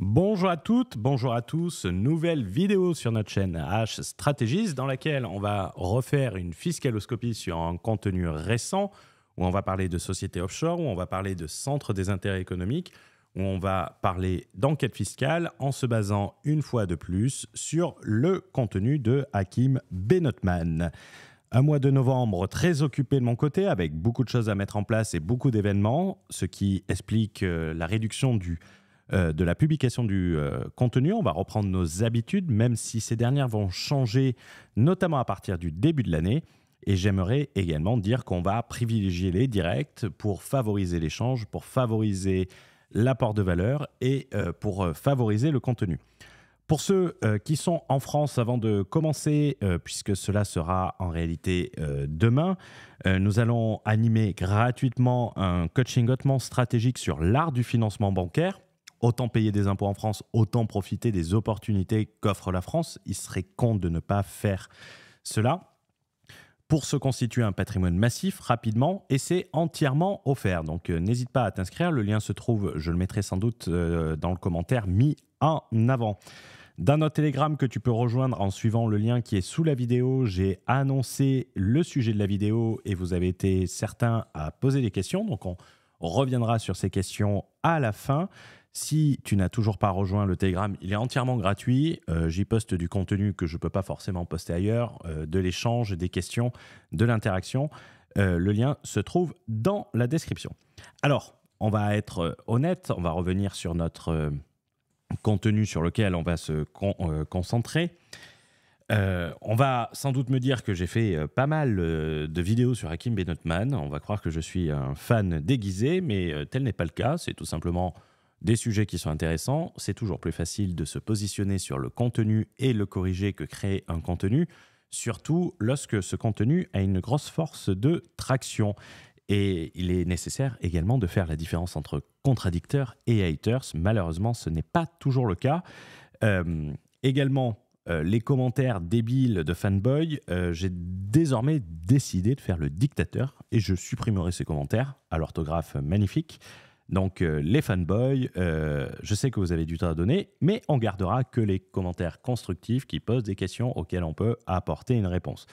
Bonjour à toutes, bonjour à tous. Nouvelle vidéo sur notre chaîne H Strategies dans laquelle on va refaire une fiscaloscopie sur un contenu récent où on va parler de sociétés offshore, où on va parler de centres des intérêts économiques, où on va parler d'enquête fiscale en se basant une fois de plus sur le contenu de Hakim Benotman. Un mois de novembre très occupé de mon côté avec beaucoup de choses à mettre en place et beaucoup d'événements, ce qui explique la réduction de la publication du contenu. On va reprendre nos habitudes, même si ces dernières vont changer, notamment à partir du début de l'année. Et j'aimerais également dire qu'on va privilégier les directs pour favoriser l'échange, pour favoriser l'apport de valeur et pour favoriser le contenu. Pour ceux qui sont en France, avant de commencer, puisque cela sera en réalité demain, nous allons animer gratuitement un coaching hautement stratégique sur l'art du financement bancaire. Autant payer des impôts en France, autant profiter des opportunités qu'offre la France. Il serait con de ne pas faire cela. Pour se constituer un patrimoine massif rapidement, et c'est entièrement offert. Donc n'hésite pas à t'inscrire. Le lien se trouve, je le mettrai sans doute dans le commentaire mis en avant. Dans notre Telegram que tu peux rejoindre en suivant le lien qui est sous la vidéo, j'ai annoncé le sujet de la vidéo et vous avez été certains à poser des questions. Donc on reviendra sur ces questions à la fin. Si tu n'as toujours pas rejoint le Telegram, il est entièrement gratuit. J'y poste du contenu que je ne peux pas forcément poster ailleurs, de l'échange, des questions, de l'interaction. Le lien se trouve dans la description. Alors, on va être honnête, on va revenir sur notre contenu sur lequel on va se concentrer. On va sans doute me dire que j'ai fait pas mal de vidéos sur Hakim Benotman. On va croire que je suis un fan déguisé, mais tel n'est pas le cas. C'est tout simplement des sujets qui sont intéressants. C'est toujours plus facile de se positionner sur le contenu et le corriger que créer un contenu, surtout lorsque ce contenu a une grosse force de traction. Et il est nécessaire également de faire la différence entre contradicteurs et haters. Malheureusement, ce n'est pas toujours le cas. Également, les commentaires débiles de fanboy, j'ai désormais décidé de faire le dictateur et je supprimerai ces commentaires à l'orthographe magnifique. Donc les fanboys, je sais que vous avez du temps à donner, mais on gardera que les commentaires constructifs qui posent des questions auxquelles on peut apporter une réponse.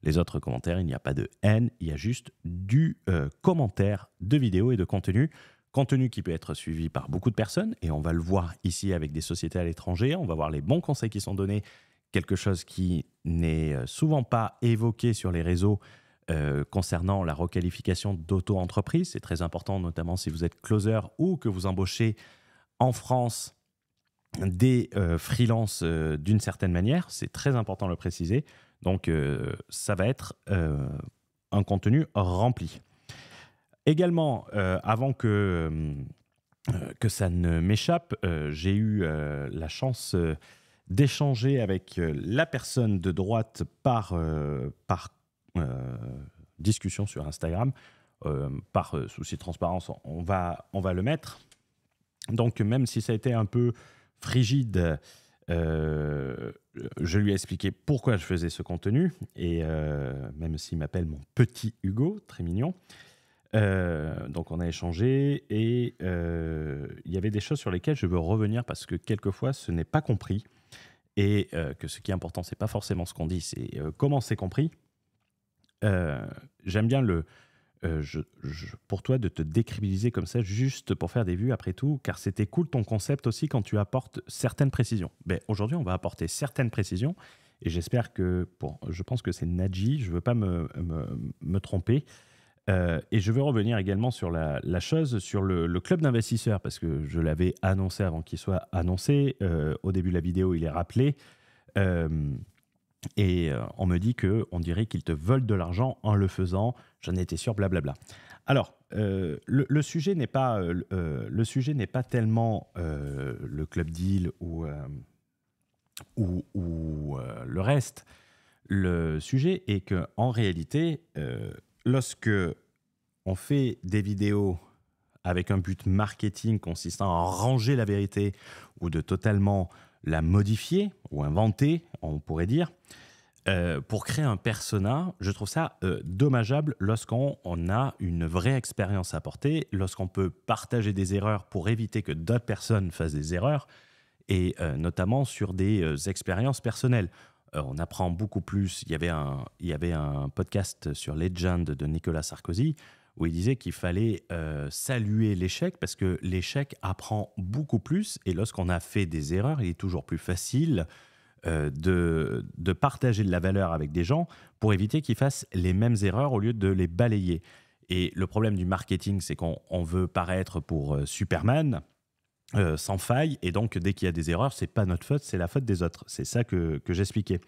Les autres commentaires, il n'y a pas de haine, il y a juste du commentaire de vidéo et de contenu. Contenu qui peut être suivi par beaucoup de personnes, et on va le voir ici avec des sociétés à l'étranger. On va voir les bons conseils qui sont donnés, quelque chose qui n'est souvent pas évoqué sur les réseaux concernant la requalification d'auto-entreprise. C'est très important, notamment si vous êtes closer ou que vous embauchez en France des freelances d'une certaine manière. C'est très important de le préciser. Donc, ça va être un contenu rempli. Également, avant que ça ne m'échappe, j'ai eu la chance d'échanger avec la personne de droite par discussion sur Instagram. Par souci de transparence, on va le mettre. Donc, même si ça a été un peu frigide, je lui ai expliqué pourquoi je faisais ce contenu. Et même s'il m'appelle mon petit Hugo, très mignon. Donc, on a échangé et il y avait des choses sur lesquelles je veux revenir parce que quelquefois, ce n'est pas compris. Et que ce qui est important, ce n'est pas forcément ce qu'on dit, c'est comment c'est compris. J'aime bien pour toi de te décrédibiliser comme ça juste pour faire des vues après tout, car c'était cool ton concept aussi quand tu apportes certaines précisions. Ben, aujourd'hui, on va apporter certaines précisions et j'espère que, je pense que c'est Nadji, je ne veux pas me tromper. Et je veux revenir également sur la chose, sur le club d'investisseurs, parce que je l'avais annoncé avant qu'il soit annoncé. Au début de la vidéo, il est rappelé. Et on me dit qu'on dirait qu'ils te volent de l'argent en le faisant. J'en étais sûr, blablabla. Alors, le sujet n'est pas tellement le club deal ou le reste. Le sujet est qu'en réalité, lorsque on fait des vidéos avec un but marketing consistant à ranger la vérité ou de totalement la modifier ou inventer, on pourrait dire, pour créer un persona, je trouve ça dommageable lorsqu'on a une vraie expérience à apporter, lorsqu'on peut partager des erreurs pour éviter que d'autres personnes fassent des erreurs. et notamment sur des expériences personnelles. On apprend beaucoup plus. Il y avait un podcast sur Legend de Nicolas Sarkozy où il disait qu'il fallait saluer l'échec parce que l'échec apprend beaucoup plus et lorsqu'on a fait des erreurs, il est toujours plus facile de partager de la valeur avec des gens pour éviter qu'ils fassent les mêmes erreurs au lieu de les balayer. Et le problème du marketing, c'est qu'on veut paraître pour Superman, sans faille, et donc dès qu'il y a des erreurs, c'est pas notre faute, c'est la faute des autres. C'est ça que j'expliquais.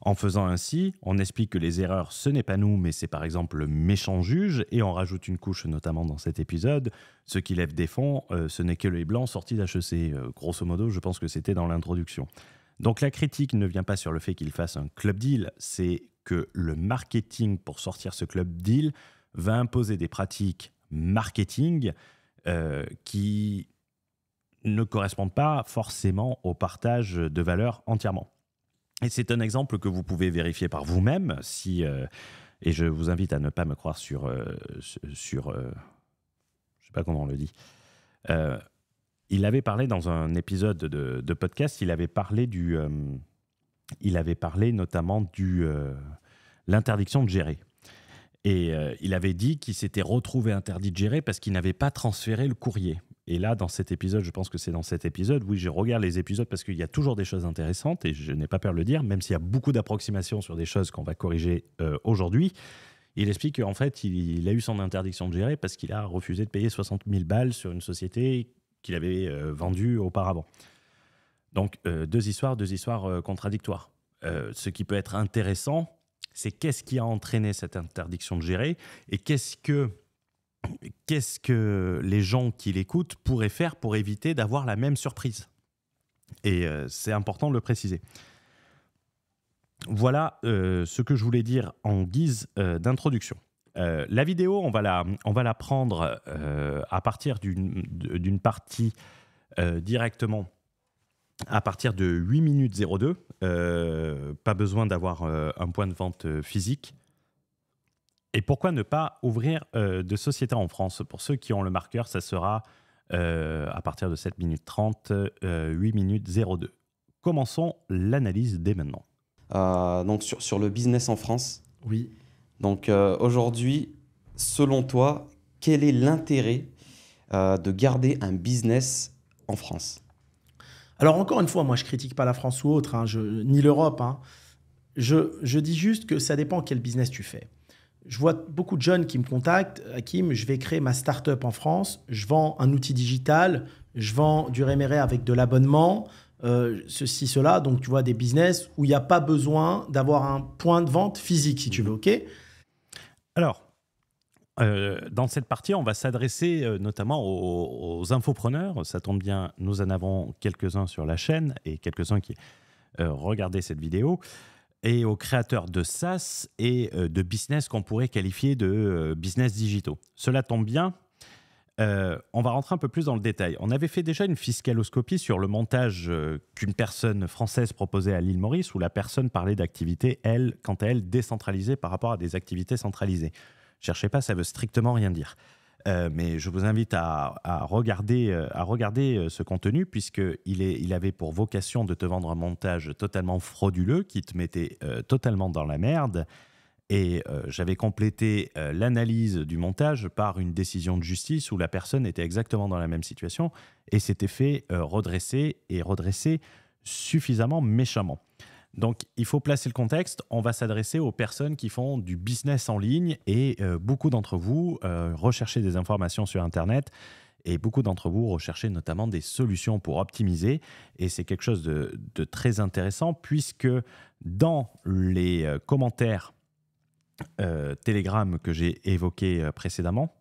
En faisant ainsi, on explique que les erreurs, ce n'est pas nous, mais c'est par exemple le méchant juge, et on rajoute une couche, notamment dans cet épisode, ceux qui lèvent des fonds, ce n'est que les blancs sortis d'HEC. Grosso modo, je pense que c'était dans l'introduction. Donc la critique ne vient pas sur le fait qu'il fasse un club deal, c'est que le marketing pour sortir ce club deal va imposer des pratiques marketing qui ne correspondent pas forcément au partage de valeur entièrement. Et c'est un exemple que vous pouvez vérifier par vous-même, et je vous invite à ne pas me croire sur je ne sais pas comment on le dit. Il avait parlé dans un épisode de podcast, il avait parlé notamment de l'interdiction de gérer. Et il avait dit qu'il s'était retrouvé interdit de gérer parce qu'il n'avait pas transféré le courrier. Et là, dans cet épisode, je pense que c'est dans cet épisode, oui, je regarde les épisodes parce qu'il y a toujours des choses intéressantes et je n'ai pas peur de le dire, même s'il y a beaucoup d'approximations sur des choses qu'on va corriger aujourd'hui. Il explique qu'en fait, il a eu son interdiction de gérer parce qu'il a refusé de payer 60 000 balles sur une société qu'il avait vendue auparavant. Donc, deux histoires contradictoires. Ce qui peut être intéressant, c'est qu'est-ce qui a entraîné cette interdiction de gérer et qu'est-ce que les gens qui l'écoutent pourraient faire pour éviter d'avoir la même surprise. Et c'est important de le préciser. Voilà ce que je voulais dire en guise d'introduction. La vidéo, on va la prendre à partir d'une partie directement à partir de 8 minutes 02. Pas besoin d'avoir un point de vente physique. Et pourquoi ne pas ouvrir de société en France? Pour ceux qui ont le marqueur, ça sera à partir de 7 minutes 30, 8 minutes 02. Commençons l'analyse dès maintenant. Donc sur le business en France. Oui. Donc aujourd'hui, selon toi, quel est l'intérêt de garder un business en France? Alors encore une fois, moi je critique pas la France ou autre, ni l'Europe. Je dis juste que ça dépend quel business tu fais. Je vois beaucoup de jeunes qui me contactent. Hakim, je vais créer ma start-up en France. Je vends un outil digital. Je vends du réméré avec de l'abonnement. Ceci, cela. Donc, tu vois, des business où il n'y a pas besoin d'avoir un point de vente physique, si tu veux. OK ? Alors, dans cette partie, on va s'adresser notamment aux infopreneurs. Ça tombe bien, nous en avons quelques-uns sur la chaîne et quelques-uns qui regardaient cette vidéo. Et aux créateurs de SaaS et de business qu'on pourrait qualifier de business digitaux. Cela tombe bien, on va rentrer un peu plus dans le détail. On avait fait déjà une fiscaloscopie sur le montage qu'une personne française proposait à l'île Maurice, où la personne parlait d'activités, quant à elle, décentralisées par rapport à des activités centralisées. Cherchez pas, ça veut strictement rien dire. Mais je vous invite à regarder ce contenu puisqu'il avait pour vocation de te vendre un montage totalement frauduleux qui te mettait totalement dans la merde. Et j'avais complété l'analyse du montage par une décision de justice où la personne était exactement dans la même situation et s'était fait redresser suffisamment méchamment. Donc, il faut placer le contexte. On va s'adresser aux personnes qui font du business en ligne et beaucoup d'entre vous recherchez des informations sur Internet et beaucoup d'entre vous recherchez notamment des solutions pour optimiser. Et c'est quelque chose de très intéressant puisque dans les commentaires Telegram que j'ai évoqués précédemment,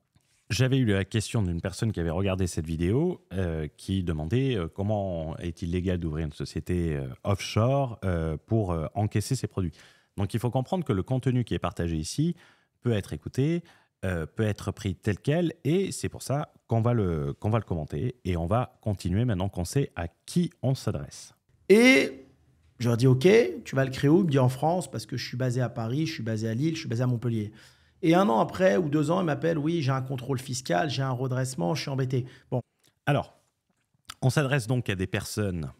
j'avais eu la question d'une personne qui avait regardé cette vidéo qui demandait comment est-il légal d'ouvrir une société offshore pour encaisser ses produits. Donc il faut comprendre que le contenu qui est partagé ici peut être écouté, peut être pris tel quel et c'est pour ça qu'on va le commenter et on va continuer maintenant qu'on sait à qui on s'adresse. Et je leur dis, OK, tu vas le créer où? Il me dit en France parce que je suis basé à Paris, je suis basé à Lille, je suis basé à Montpellier. Et 1 an après ou 2 ans, il m'appelle, oui, j'ai un contrôle fiscal, j'ai un redressement, je suis embêté. Bon. Alors, on s'adresse donc à des personnes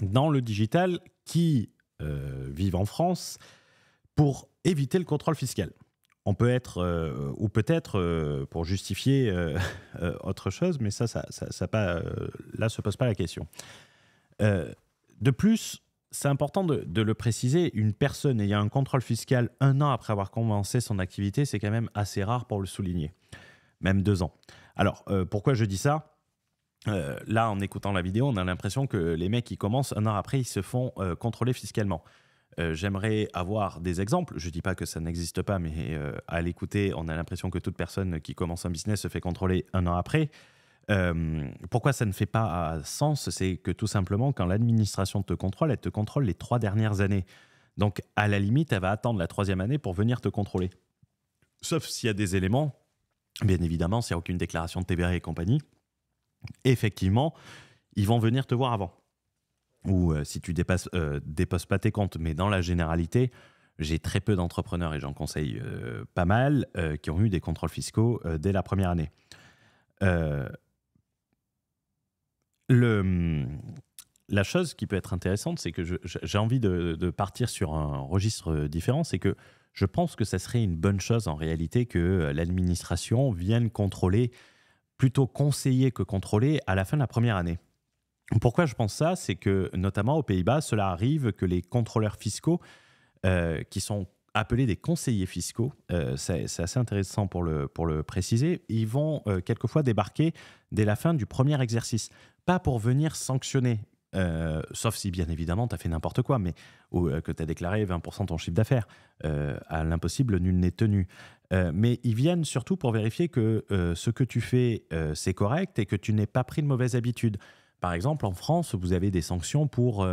dans le digital qui vivent en France pour éviter le contrôle fiscal. On peut être, ou peut-être pour justifier autre chose, mais là, se pose pas la question. De plus, c'est important de le préciser, une personne ayant un contrôle fiscal 1 an après avoir commencé son activité, c'est quand même assez rare pour le souligner, même 2 ans. Alors, pourquoi je dis ça ? Là, en écoutant la vidéo, on a l'impression que les mecs qui commencent 1 an après, ils se font contrôler fiscalement. J'aimerais avoir des exemples. Je ne dis pas que ça n'existe pas, mais à l'écouter, on a l'impression que toute personne qui commence un business se fait contrôler 1 an après. Pourquoi ça ne fait pas sens ? C'est que tout simplement, quand l'administration te contrôle, elle te contrôle les 3 dernières années. Donc, à la limite, elle va attendre la 3e année pour venir te contrôler. Sauf s'il y a des éléments, bien évidemment, s'il n'y a aucune déclaration de TVA et compagnie, effectivement, ils vont venir te voir avant. Ou si tu déposes pas tes comptes. Mais dans la généralité, j'ai très peu d'entrepreneurs, et j'en conseille pas mal, qui ont eu des contrôles fiscaux dès la première année. La chose qui peut être intéressante, c'est que j'ai envie de partir sur un registre différent, c'est que je pense que ça serait une bonne chose en réalité que l'administration vienne contrôler, plutôt conseiller que contrôler, à la fin de la première année. Pourquoi je pense ça ? C'est que, notamment aux Pays-Bas, cela arrive que les contrôleurs fiscaux, qui sont appelés des conseillers fiscaux, c'est assez intéressant pour le préciser, ils vont quelquefois débarquer dès la fin du premier exercice. Pas pour venir sanctionner, sauf si bien évidemment tu as fait n'importe quoi, mais ou que tu as déclaré 20% de ton chiffre d'affaires. À l'impossible, nul n'est tenu. Mais ils viennent surtout pour vérifier que ce que tu fais, c'est correct et que tu n'aies pas pris de mauvaise habitude. Par exemple, en France, vous avez des sanctions pour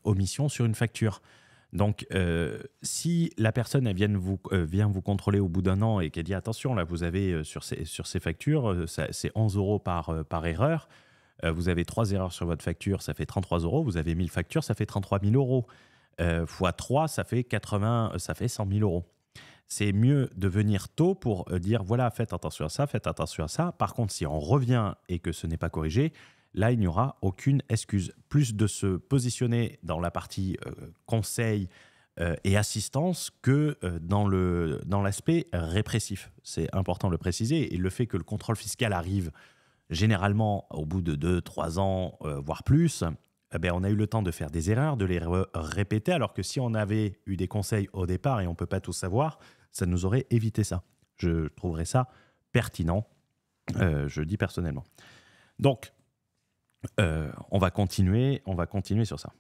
omission sur une facture. Donc, si la personne elle vient vous contrôler au bout d'1 an et qu'elle dit « Attention, là, vous avez sur ces factures, c'est 11 € par erreur. Vous avez 3 erreurs sur votre facture, ça fait 33 €. Vous avez 1000 factures, ça fait 33 000 €. Fois 3, ça fait 100 000 €. C'est mieux de venir tôt pour dire « Voilà, faites attention à ça, faites attention à ça. » Par contre, si on revient et que ce n'est pas corrigé, là, il n'y aura aucune excuse. Plus de se positionner dans la partie conseil et assistance que dans l'aspect répressif. C'est important de le préciser. Et le fait que le contrôle fiscal arrive généralement au bout de 2-3 ans, voire plus, on a eu le temps de faire des erreurs, de les répéter, alors que si on avait eu des conseils au départ et on ne peut pas tout savoir, ça nous aurait évité ça. Je trouverais ça pertinent, je dis personnellement. Donc, on va continuer sur ça.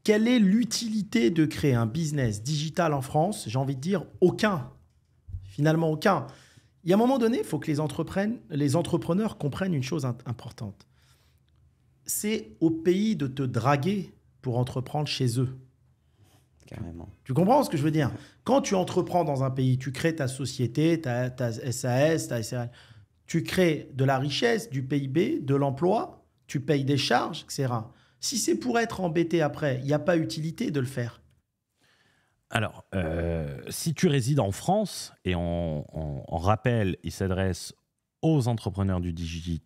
Quelle est l'utilité de créer un business digital en France ? J'ai envie de dire aucun. Finalement, aucun. Il y a un moment donné, il faut que les entrepreneurs comprennent une chose importante. C'est au pays de te draguer pour entreprendre chez eux. Carrément. Tu comprends ce que je veux dire ? Quand tu entreprends dans un pays, tu crées ta société, ta SAS, ta SARL. Tu crées de la richesse, du PIB, de l'emploi, tu payes des charges, etc. Si c'est pour être embêté après, il n'y a pas utilité de le faire. Alors, si tu résides en France, et on rappelle, il s'adresse aux entrepreneurs digitaux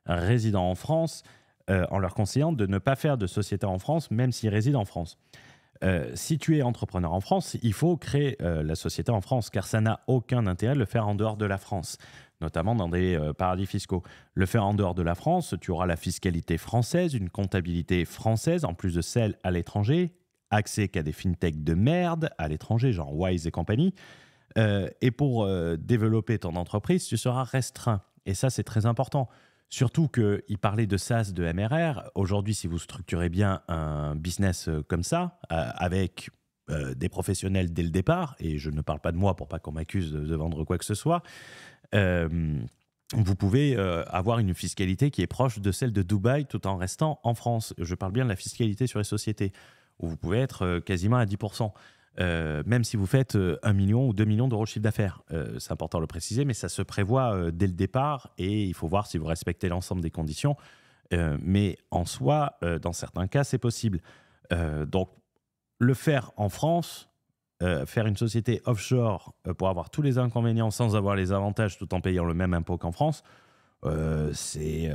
résidant en France, en leur conseillant de ne pas faire de société en France, même s'ils résident en France. Si tu es entrepreneur en France, il faut créer la société en France, car ça n'a aucun intérêt de le faire en dehors de la France, notamment dans des paradis fiscaux. Le faire en dehors de la France, tu auras la fiscalité française, une comptabilité française, en plus de celle à l'étranger, accès qu'à des fintechs de merde à l'étranger, genre Wise et compagnie. Et pour développer ton entreprise, tu seras restreint. Et ça, c'est très important. Surtout qu'il parlait de SaaS, de MRR. Aujourd'hui, si vous structurez bien un business comme ça, avec des professionnels dès le départ, et je ne parle pas de moi pour pas qu'on m'accuse de vendre quoi que ce soit, vous pouvez avoir une fiscalité qui est proche de celle de Dubaï tout en restant en France. Je parle bien de la fiscalité sur les sociétés, où vous pouvez être quasiment à 10%. Même si vous faites 1 million ou 2 millions d'euros de chiffre d'affaires. C'est important de le préciser, mais ça se prévoit dès le départ et il faut voir si vous respectez l'ensemble des conditions. Mais en soi, dans certains cas, c'est possible. Donc, le faire en France, faire une société offshore pour avoir tous les inconvénients sans avoir les avantages tout en payant le même impôt qu'en France, c'est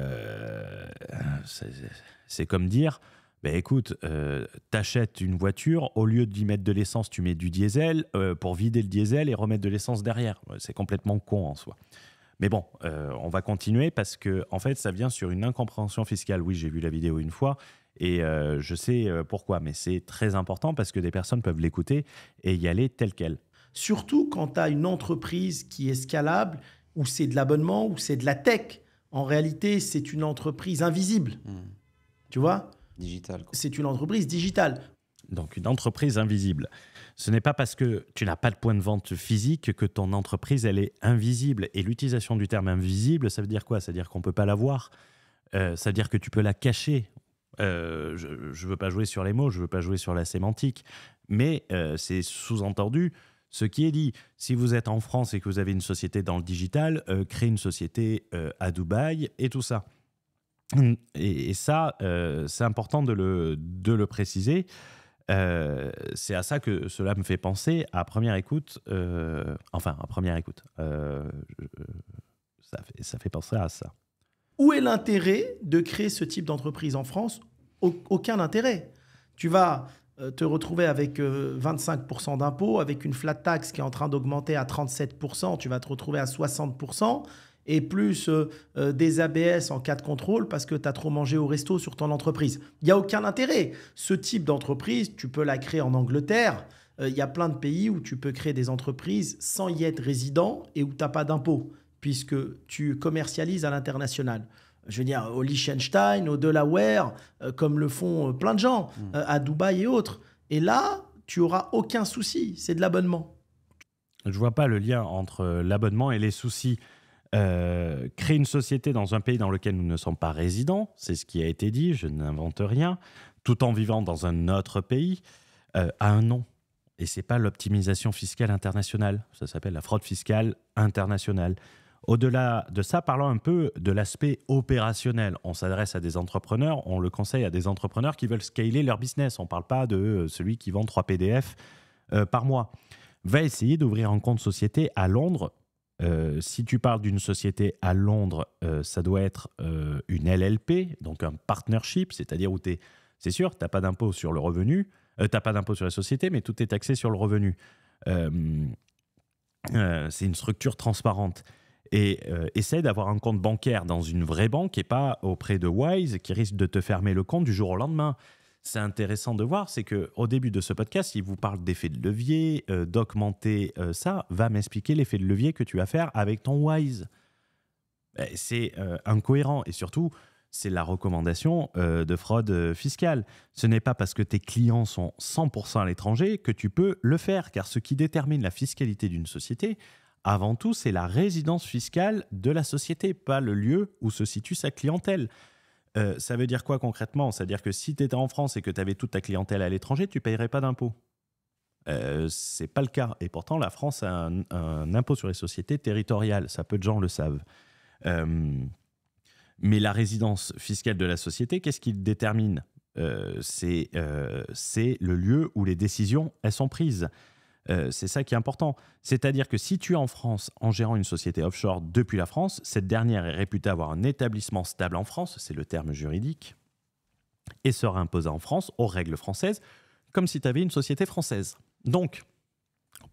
c'est comme dire, écoute, t'achètes une voiture, au lieu d'y mettre de l'essence, tu mets du diesel pour vider le diesel et remettre de l'essence derrière. C'est complètement con en soi. Mais bon, on va continuer parce que en fait, ça vient sur une incompréhension fiscale. Oui, j'ai vu la vidéo une fois et je sais pourquoi, mais c'est très important parce que des personnes peuvent l'écouter et y aller tel quel. Surtout quand tu as une entreprise qui est scalable, où c'est de l'abonnement, où c'est de la tech. En réalité, c'est une entreprise invisible. Tu vois ? Digital, quoi. C'est une entreprise digitale. Donc, une entreprise invisible. Ce n'est pas parce que tu n'as pas de point de vente physique que ton entreprise, elle est invisible. Et l'utilisation du terme invisible, ça veut dire quoi ? Ça veut dire qu'on ne peut pas la voir. Ça veut dire que tu peux la cacher. Je ne veux pas jouer sur les mots, je ne veux pas jouer sur la sémantique. Mais c'est sous-entendu ce qui est dit. Si vous êtes en France et que vous avez une société dans le digital, créez une société à Dubaï et tout ça. Et ça, c'est important de le préciser. C'est à ça que cela me fait penser à première écoute. Ça fait penser à ça. Où est l'intérêt de créer ce type d'entreprise en France ? Aucun intérêt. Tu vas te retrouver avec 25% d'impôts, avec une flat tax qui est en train d'augmenter à 37%, tu vas te retrouver à 60%, et plus des ABS en cas de contrôle parce que tu as trop mangé au resto sur ton entreprise. Il n'y a aucun intérêt. Ce type d'entreprise, tu peux la créer en Angleterre. Il y a plein de pays où tu peux créer des entreprises sans y être résident et où tu n'as pas d'impôts, puisque tu commercialises à l'international. Je veux dire, au Liechtenstein, au Delaware, comme le font plein de gens, à Dubaï et autres. Et là, tu n'auras aucun souci. C'est de l'abonnement. Je ne vois pas le lien entre l'abonnement et les soucis. Créer une société dans un pays dans lequel nous ne sommes pas résidents, c'est ce qui a été dit, je n'invente rien, tout en vivant dans un autre pays, a un nom. Et ce n'est pas l'optimisation fiscale internationale. Ça s'appelle la fraude fiscale internationale. Au-delà de ça, parlons un peu de l'aspect opérationnel. On s'adresse à des entrepreneurs, on le conseille à des entrepreneurs qui veulent scaler leur business. On ne parle pas de celui qui vend 3 PDF par mois. Va essayer d'ouvrir un compte société à Londres. Si tu parles d'une société à Londres, ça doit être une LLP, donc un partnership, c'est-à-dire où c'est sûr, tu n'as pas d'impôt sur le revenu, tu n'as pas d'impôt sur la société, mais tout est taxé sur le revenu. C'est une structure transparente. Et essaye d'avoir un compte bancaire dans une vraie banque et pas auprès de Wise qui risque de te fermer le compte du jour au lendemain. C'est intéressant de voir, c'est qu'au début de ce podcast, il vous parle d'effet de levier, d'augmenter ça, va m'expliquer l'effet de levier que tu vas faire avec ton Wise. C'est incohérent et surtout, c'est la recommandation de fraude fiscale. Ce n'est pas parce que tes clients sont 100% à l'étranger que tu peux le faire, car ce qui détermine la fiscalité d'une société, avant tout, c'est la résidence fiscale de la société, pas le lieu où se situe sa clientèle. Ça veut dire quoi concrètement ? C'est-à-dire que si tu étais en France et que tu avais toute ta clientèle à l'étranger, tu ne payerais pas d'impôt. Ce n'est pas le cas. Et pourtant, la France a un impôt sur les sociétés territorial. Ça, peu de gens le savent. Mais la résidence fiscale de la société, qu'est-ce qui le détermine ? C'est le lieu où les décisions elles sont prises. C'est ça qui est important. C'est-à-dire que si tu es en France en gérant une société offshore depuis la France, cette dernière est réputée avoir un établissement stable en France, c'est le terme juridique, et sera imposée en France aux règles françaises, comme si tu avais une société française. Donc,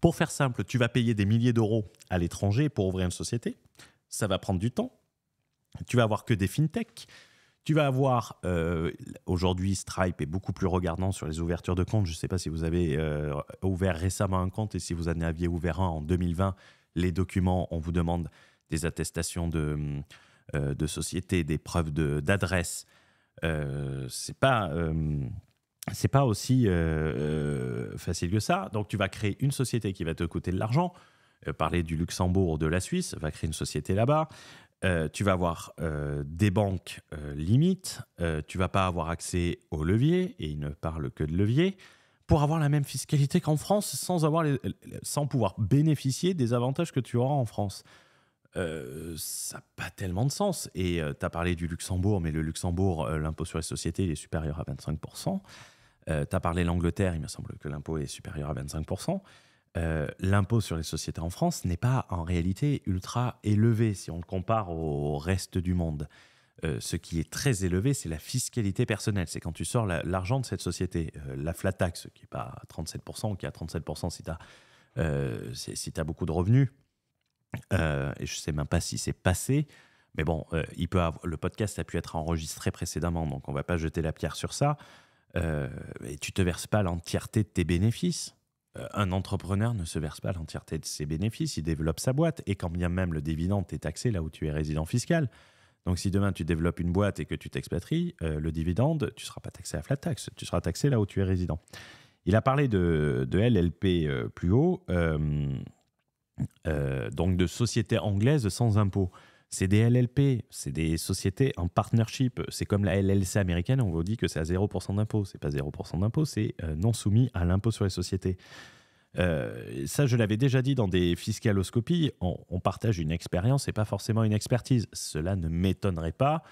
pour faire simple, tu vas payer des milliers d'euros à l'étranger pour ouvrir une société. Ça va prendre du temps. Tu vas avoir que des fintechs. Tu vas avoir, aujourd'hui, Stripe est beaucoup plus regardant sur les ouvertures de comptes. Je ne sais pas si vous avez ouvert récemment un compte et si vous en aviez ouvert un en 2020. Les documents, on vous demande des attestations de société, des preuves d'adresse. C'est pas aussi facile que ça. Donc, tu vas créer une société qui va te coûter de l'argent. Parler du Luxembourg ou de la Suisse, va créer une société là-bas. Tu vas avoir des banques limites, tu ne vas pas avoir accès au levier, et ils ne parlent que de levier, pour avoir la même fiscalité qu'en France sans pouvoir bénéficier des avantages que tu auras en France. Ça n'a pas tellement de sens. Et tu as parlé du Luxembourg, mais le Luxembourg, l'impôt sur les sociétés il est supérieur à 25%. Tu as parlé de l'Angleterre, il me semble que l'impôt est supérieur à 25%. L'impôt sur les sociétés en France n'est pas en réalité ultra élevé si on le compare au reste du monde. Ce qui est très élevé, c'est la fiscalité personnelle. C'est quand tu sors l'argent de cette société. La flat tax, qui n'est pas à 37%, ou qui est à 37% si tu as beaucoup de revenus. Et je ne sais même pas si c'est passé. Mais bon, le podcast a pu être enregistré précédemment, donc on ne va pas jeter la pierre sur ça. Et tu ne te verses pas l'entièreté de tes bénéfices. Un entrepreneur ne se verse pas l'entièreté de ses bénéfices, il développe sa boîte. Et quand bien même le dividende est taxé là où tu es résident fiscal. Donc si demain tu développes une boîte et que tu t'expatries, le dividende, tu ne seras pas taxé à flat tax, tu seras taxé là où tu es résident. Il a parlé de LLP plus haut, donc de sociétés anglaises sans impôt. C'est des LLP, c'est des sociétés en partnership. C'est comme la LLC américaine, on vous dit que c'est à 0% d'impôt. Ce n'est pas 0% d'impôt, c'est non soumis à l'impôt sur les sociétés. Ça, je l'avais déjà dit dans des fiscaloscopies, on partage une expérience et pas forcément une expertise. Cela ne m'étonnerait pas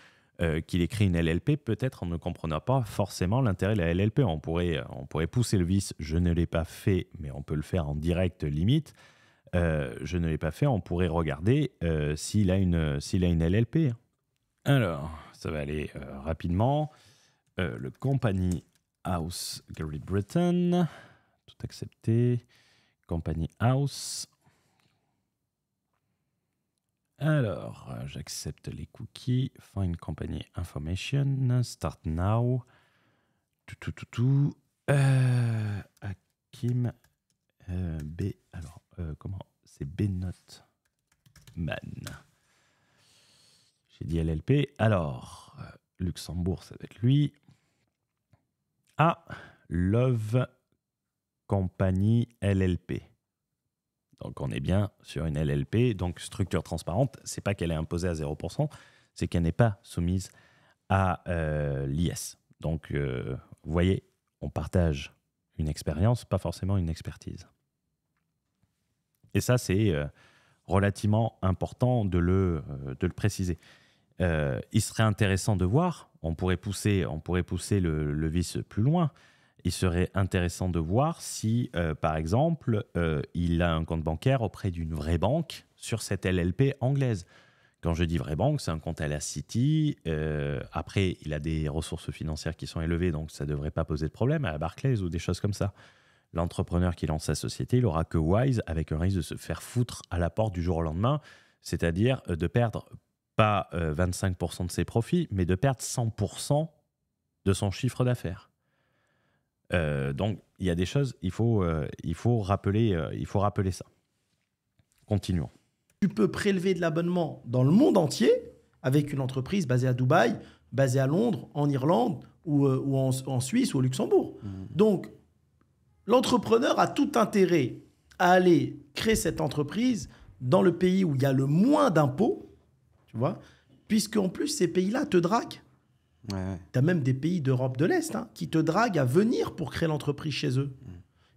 qu'il écrit une LLP, peut-être en ne comprenant pas forcément l'intérêt de la LLP. On pourrait pousser le vice, je ne l'ai pas fait, mais on peut le faire en direct limite. Je ne l'ai pas fait, on pourrait regarder s'il a une LLP. Alors, ça va aller rapidement. Le Company House Great Britain, tout accepté. Company House. Alors, j'accepte les cookies. Find Company Information. Start now. Hakim B. Alors, comment? C'est Benotman. J'ai dit LLP. Alors, Luxembourg, ça va être lui. Ah, Love Company LLP. Donc, on est bien sur une LLP. Donc, structure transparente, c'est pas qu'elle est imposée à 0%, c'est qu'elle n'est pas soumise à l'IS. Donc, vous voyez, on partage une expérience, pas forcément une expertise. Et ça, c'est relativement important de le préciser. Il serait intéressant de voir, on pourrait pousser le vice plus loin, il serait intéressant de voir si, par exemple, il a un compte bancaire auprès d'une vraie banque sur cette LLP anglaise. Quand je dis vraie banque, c'est un compte à la City. Après, il a des ressources financières qui sont élevées, donc ça ne devrait pas poser de problème, à la Barclays ou des choses comme ça. L'entrepreneur qui lance sa société, il n'aura que Wise, avec un risque de se faire foutre à la porte du jour au lendemain, c'est-à-dire de perdre pas 25% de ses profits, mais de perdre 100% de son chiffre d'affaires. Donc, il y a des choses, il faut rappeler ça. Continuons. Tu peux prélever de l'abonnement dans le monde entier avec une entreprise basée à Dubaï, basée à Londres, en Irlande ou en Suisse ou au Luxembourg. Donc, l'entrepreneur a tout intérêt à aller créer cette entreprise dans le pays où il y a le moins d'impôts, tu vois, puisqu'en plus, ces pays-là te draguent. Ouais. Tu as même des pays d'Europe de l'Est qui te draguent à venir pour créer l'entreprise chez eux.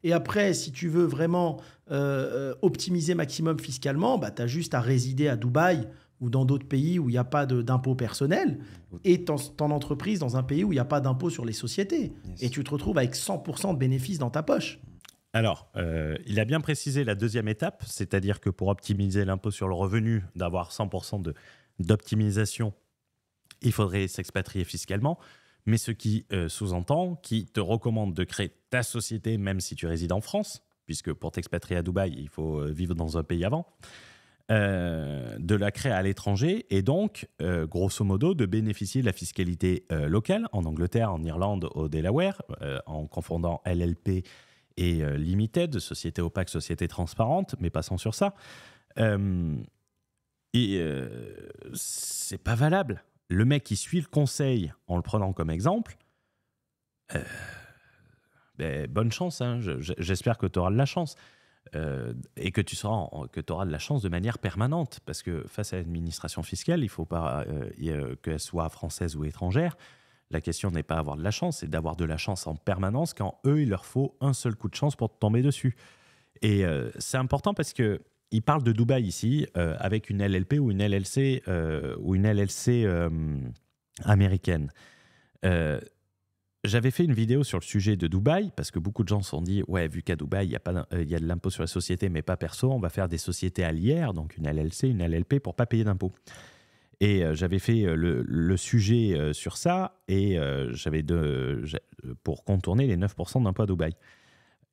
Et après, si tu veux vraiment optimiser maximum fiscalement, bah, tu as juste à résider à Dubaï ou dans d'autres pays où il n'y a pas d'impôt personnel et ton entreprise dans un pays où il n'y a pas d'impôt sur les sociétés. Yes. Et tu te retrouves avec 100% de bénéfices dans ta poche. Alors, il a bien précisé la deuxième étape, c'est-à-dire que pour optimiser l'impôt sur le revenu, d'avoir 100% d'optimisation, il faudrait s'expatrier fiscalement. Mais ce qui sous-entend, qui te recommande de créer ta société même si tu résides en France, puisque pour t'expatrier à Dubaï, il faut vivre dans un pays avant, de la créer à l'étranger et donc, grosso modo, de bénéficier de la fiscalité locale en Angleterre, en Irlande, au Delaware, en confondant LLP et Limited, société opaque, société transparente, mais passons sur ça. C'est pas valable. Le mec qui suit le conseil en le prenant comme exemple, bonne chance. Hein. J'espère que tu auras de la chance et que tu auras de la chance de manière permanente. Parce que face à l'administration fiscale, il ne faut pas qu'elle soit française ou étrangère. La question n'est pas d'avoir de la chance, c'est d'avoir de la chance en permanence quand eux, il leur faut un seul coup de chance pour te tomber dessus. Et c'est important parce que il parle de Dubaï ici, avec une LLP ou une LLC, américaine. J'avais fait une vidéo sur le sujet de Dubaï, parce que beaucoup de gens se sont dit, ouais, vu qu'à Dubaï, il y a de l'impôt sur la société, mais pas perso, on va faire des sociétés à l'IR, donc une LLC, une LLP, pour ne pas payer d'impôt. Et j'avais fait le sujet sur ça et pour contourner les 9% d'impôt à Dubaï.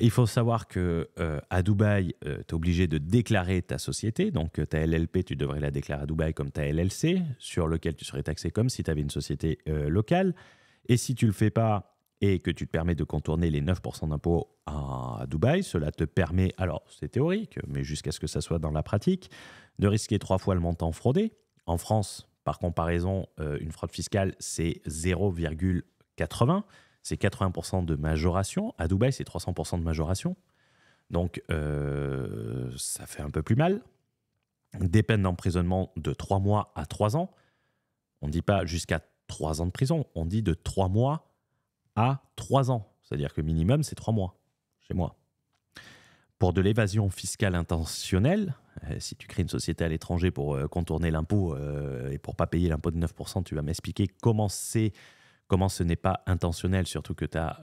Il faut savoir qu'à Dubaï, tu es obligé de déclarer ta société. Donc, ta LLP, tu devrais la déclarer à Dubaï comme ta LLC, sur lequel tu serais taxé comme si tu avais une société locale. Et si tu ne le fais pas et que tu te permets de contourner les 9% d'impôt à Dubaï, cela te permet, alors c'est théorique, mais jusqu'à ce que ça soit dans la pratique, de risquer 3 fois le montant fraudé. En France, par comparaison, une fraude fiscale, c'est 0,80. C'est 80% de majoration. À Dubaï, c'est 300% de majoration. Donc, ça fait un peu plus mal. Des peines d'emprisonnement de 3 mois à 3 ans. On ne dit pas jusqu'à 3 ans de prison. On dit de 3 mois à 3 ans. C'est-à-dire que minimum, c'est 3 mois chez moi. Pour de l'évasion fiscale intentionnelle, si tu crées une société à l'étranger pour contourner l'impôt et pour ne pas payer l'impôt de 9%, tu vas m'expliquer comment ce n'est pas intentionnel, surtout que tu as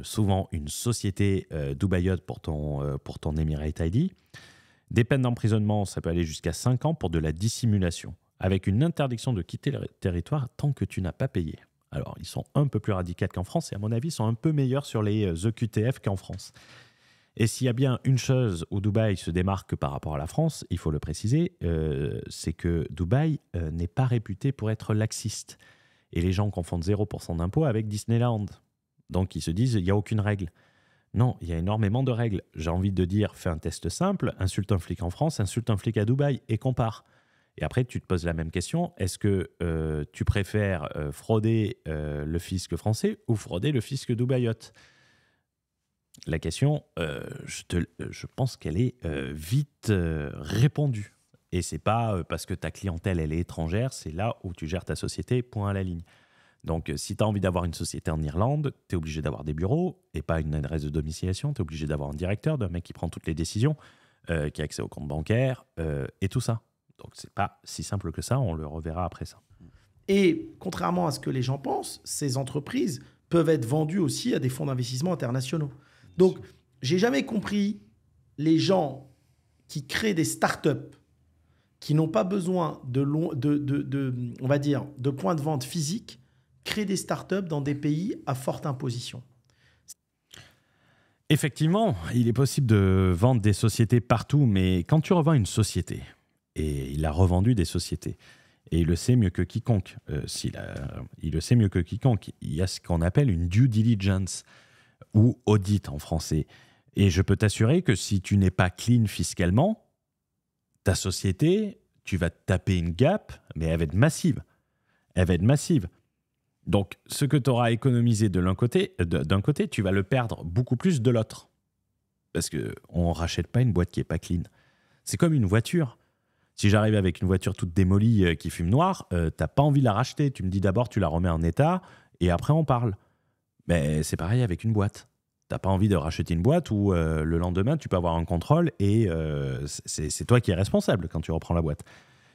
souvent une société dubaïote pour ton Emirate ID. Des peines d'emprisonnement, ça peut aller jusqu'à 5 ans pour de la dissimulation, avec une interdiction de quitter le territoire tant que tu n'as pas payé. Alors, ils sont un peu plus radicaux qu'en France et à mon avis, ils sont un peu meilleurs sur les EQTF qu'en France. Et s'il y a bien une chose où Dubaï se démarque par rapport à la France, il faut le préciser, c'est que Dubaï n'est pas réputé pour être laxiste. Et les gens confondent 0% d'impôt avec Disneyland. Donc, ils se disent, il n'y a aucune règle. Non, il y a énormément de règles. J'ai envie de dire, fais un test simple, insulte un flic en France, insulte un flic à Dubaï et compare. Et après, tu te poses la même question. Est-ce que tu préfères frauder le fisc français ou frauder le fisc dubaïote ? La question, je pense qu'elle est vite répondue. Et ce n'est pas parce que ta clientèle elle est étrangère, c'est là où tu gères ta société, point à la ligne. Donc, si tu as envie d'avoir une société en Irlande, tu es obligé d'avoir des bureaux et pas une adresse de domiciliation. Tu es obligé d'avoir un directeur, d'un mec qui prend toutes les décisions, qui a accès au compte bancaire et tout ça. Donc, ce n'est pas si simple que ça. On le reverra après ça. Et contrairement à ce que les gens pensent, ces entreprises peuvent être vendues aussi à des fonds d'investissement internationaux. Donc, j'ai jamais compris les gens qui créent des startups qui n'ont pas besoin on va dire, de points de vente physiques, créent des startups dans des pays à forte imposition. Effectivement, il est possible de vendre des sociétés partout, mais quand tu revends une société, et il a revendu des sociétés, et il le sait mieux que quiconque, il le sait mieux que quiconque, il y a ce qu'on appelle une due diligence, ou audit en français. Et je peux t'assurer que si tu n'es pas clean fiscalement, ta société, tu vas te taper une gap, mais elle va être massive. Elle va être massive. Donc, ce que tu auras économisé d'un côté, tu vas le perdre beaucoup plus de l'autre. Parce qu'on ne rachète pas une boîte qui n'est pas clean. C'est comme une voiture. Si j'arrive avec une voiture toute démolie qui fume noir, tu n'as pas envie de la racheter. Tu me dis d'abord, tu la remets en état et après, on parle. Mais c'est pareil avec une boîte. Tu n'as pas envie de racheter une boîte où le lendemain, tu peux avoir un contrôle et c'est toi qui es responsable quand tu reprends la boîte.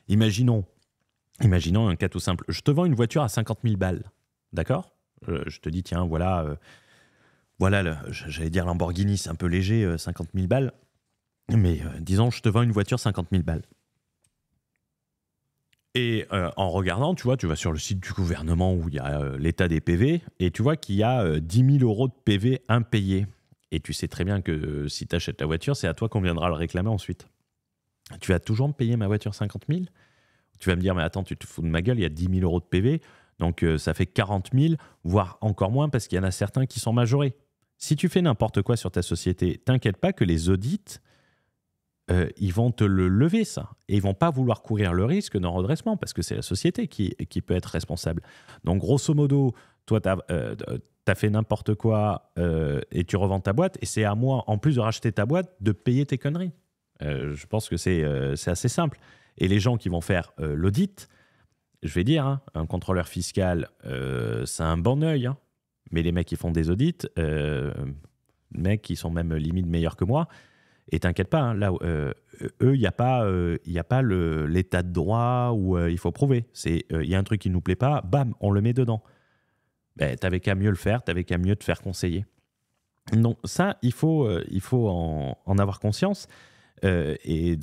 Imaginons un cas tout simple. Je te vends une voiture à 50 000 balles. D'accord ? Je te dis, tiens, voilà j'allais dire Lamborghini, c'est un peu léger, 50 000 balles. Mais disons, je te vends une voiture 50 000 balles. Et en regardant, tu vois, tu vas sur le site du gouvernement où il y a l'état des PV et tu vois qu'il y a 10 000 euros de PV impayés. Et tu sais très bien que si tu achètes la voiture, c'est à toi qu'on viendra le réclamer ensuite. Tu vas toujours me payer ma voiture 50 000 ? Tu vas me dire, mais attends, tu te fous de ma gueule, il y a 10 000 euros de PV, donc ça fait 40 000, voire encore moins parce qu'il y en a certains qui sont majorés. Si tu fais n'importe quoi sur ta société, t'inquiète pas que les audits, ils vont te le lever, ça. Et ils vont pas vouloir courir le risque d'un redressement parce que c'est la société qui peut être responsable. Donc, grosso modo, toi, tu as fait n'importe quoi et tu revends ta boîte et c'est à moi, en plus de racheter ta boîte, de payer tes conneries. Je pense que c'est assez simple. Et les gens qui vont faire l'audit, je vais dire, hein, un contrôleur fiscal, c'est un bon œil, hein, mais les mecs qui font des audits, mecs qui sont même limite meilleurs que moi, et t'inquiète pas, hein, là, eux, il n'y a pas l'état de droit où il faut prouver. Il y a un truc qui ne nous plaît pas, bam, on le met dedans. Ben, t'avais qu'à mieux le faire, t'avais qu'à mieux te faire conseiller. Donc ça, il faut en avoir conscience. Et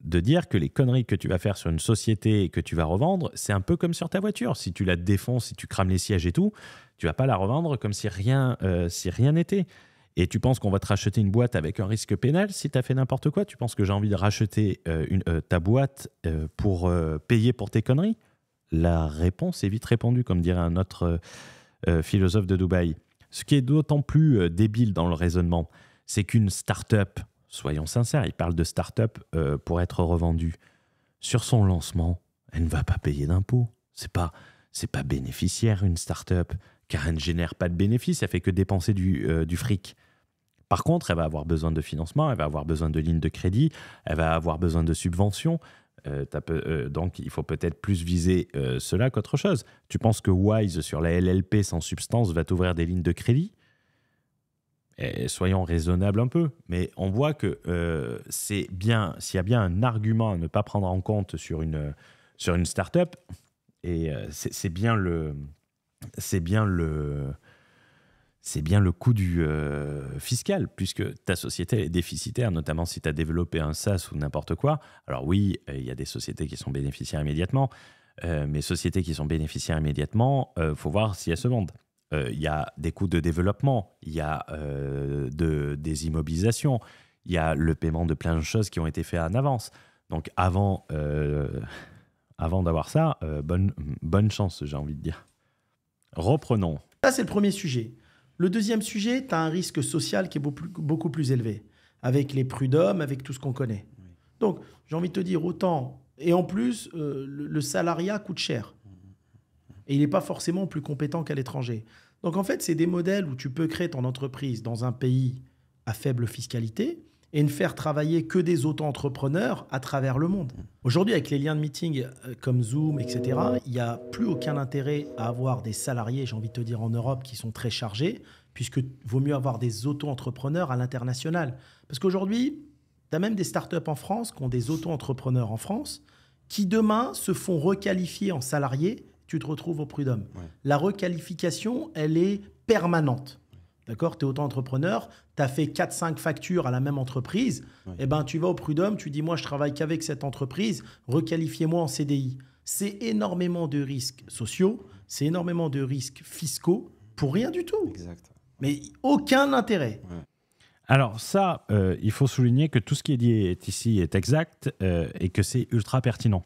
de dire que les conneries que tu vas faire sur une société et que tu vas revendre, c'est un peu comme sur ta voiture. Si tu la défonces, si tu crames les sièges et tout, tu vas pas la revendre comme si rien n'était. Et tu penses qu'on va te racheter une boîte avec un risque pénal si tu as fait n'importe quoi? Tu penses que j'ai envie de racheter ta boîte pour payer pour tes conneries? La réponse est vite répondue, comme dirait un autre philosophe de Dubaï. Ce qui est d'autant plus débile dans le raisonnement, c'est qu'une start-up, soyons sincères, il parle de start-up pour être revendue. Sur son lancement, elle ne va pas payer d'impôts. C'est pas bénéficiaire une start-up, car elle ne génère pas de bénéfices, elle fait que dépenser du fric. Par contre, elle va avoir besoin de financement, elle va avoir besoin de lignes de crédit, elle va avoir besoin de subventions. Donc, il faut peut-être plus viser cela qu'autre chose. Tu penses que Wise, sur la LLP sans substance, va t'ouvrir des lignes de crédit? Et soyons raisonnables un peu. Mais on voit que c'est bien, s'il y a bien un argument à ne pas prendre en compte sur une start-up, et c'est bien le coût du fiscal, puisque ta société est déficitaire, notamment si tu as développé un SaaS ou n'importe quoi. Alors oui, il y a des sociétés qui sont bénéficiaires immédiatement, mais sociétés qui sont bénéficiaires immédiatement, faut voir si elles se vendent. Il y a des coûts de développement, il y a des immobilisations, il y a le paiement de plein de choses qui ont été faites en avance. Donc avant d'avoir ça, bonne chance, j'ai envie de dire. Reprenons. Ça, c'est le premier sujet. Le deuxième sujet, tu as un risque social qui est beaucoup plus élevé, avec les prud'hommes, avec tout ce qu'on connaît. Donc, j'ai envie de te dire autant. Et en plus, le salariat coûte cher. Et il n'est pas forcément plus compétent qu'à l'étranger. Donc, en fait, c'est des modèles où tu peux créer ton entreprise dans un pays à faible fiscalité et ne faire travailler que des auto-entrepreneurs à travers le monde. Aujourd'hui, avec les liens de meeting comme Zoom, etc., il n'y a plus aucun intérêt à avoir des salariés, j'ai envie de te dire, en Europe qui sont très chargés, puisque vaut mieux avoir des auto-entrepreneurs à l'international. Parce qu'aujourd'hui, tu as même des startups en France qui ont des auto-entrepreneurs en France qui, demain, se font requalifier en salariés. Tu te retrouves au prud'homme. Ouais. La requalification, elle est permanente. D'accord? Tu es auto-entrepreneur, tu as fait 4-5 factures à la même entreprise, ouais. Eh ben, tu vas au prud'homme, tu dis, moi, je travaille qu'avec cette entreprise, requalifiez-moi en CDI. C'est énormément de risques sociaux, c'est énormément de risques fiscaux pour rien du tout. Exact. Mais aucun intérêt. Ouais. Alors ça, il faut souligner que tout ce qui est dit ici est exact et que c'est ultra pertinent.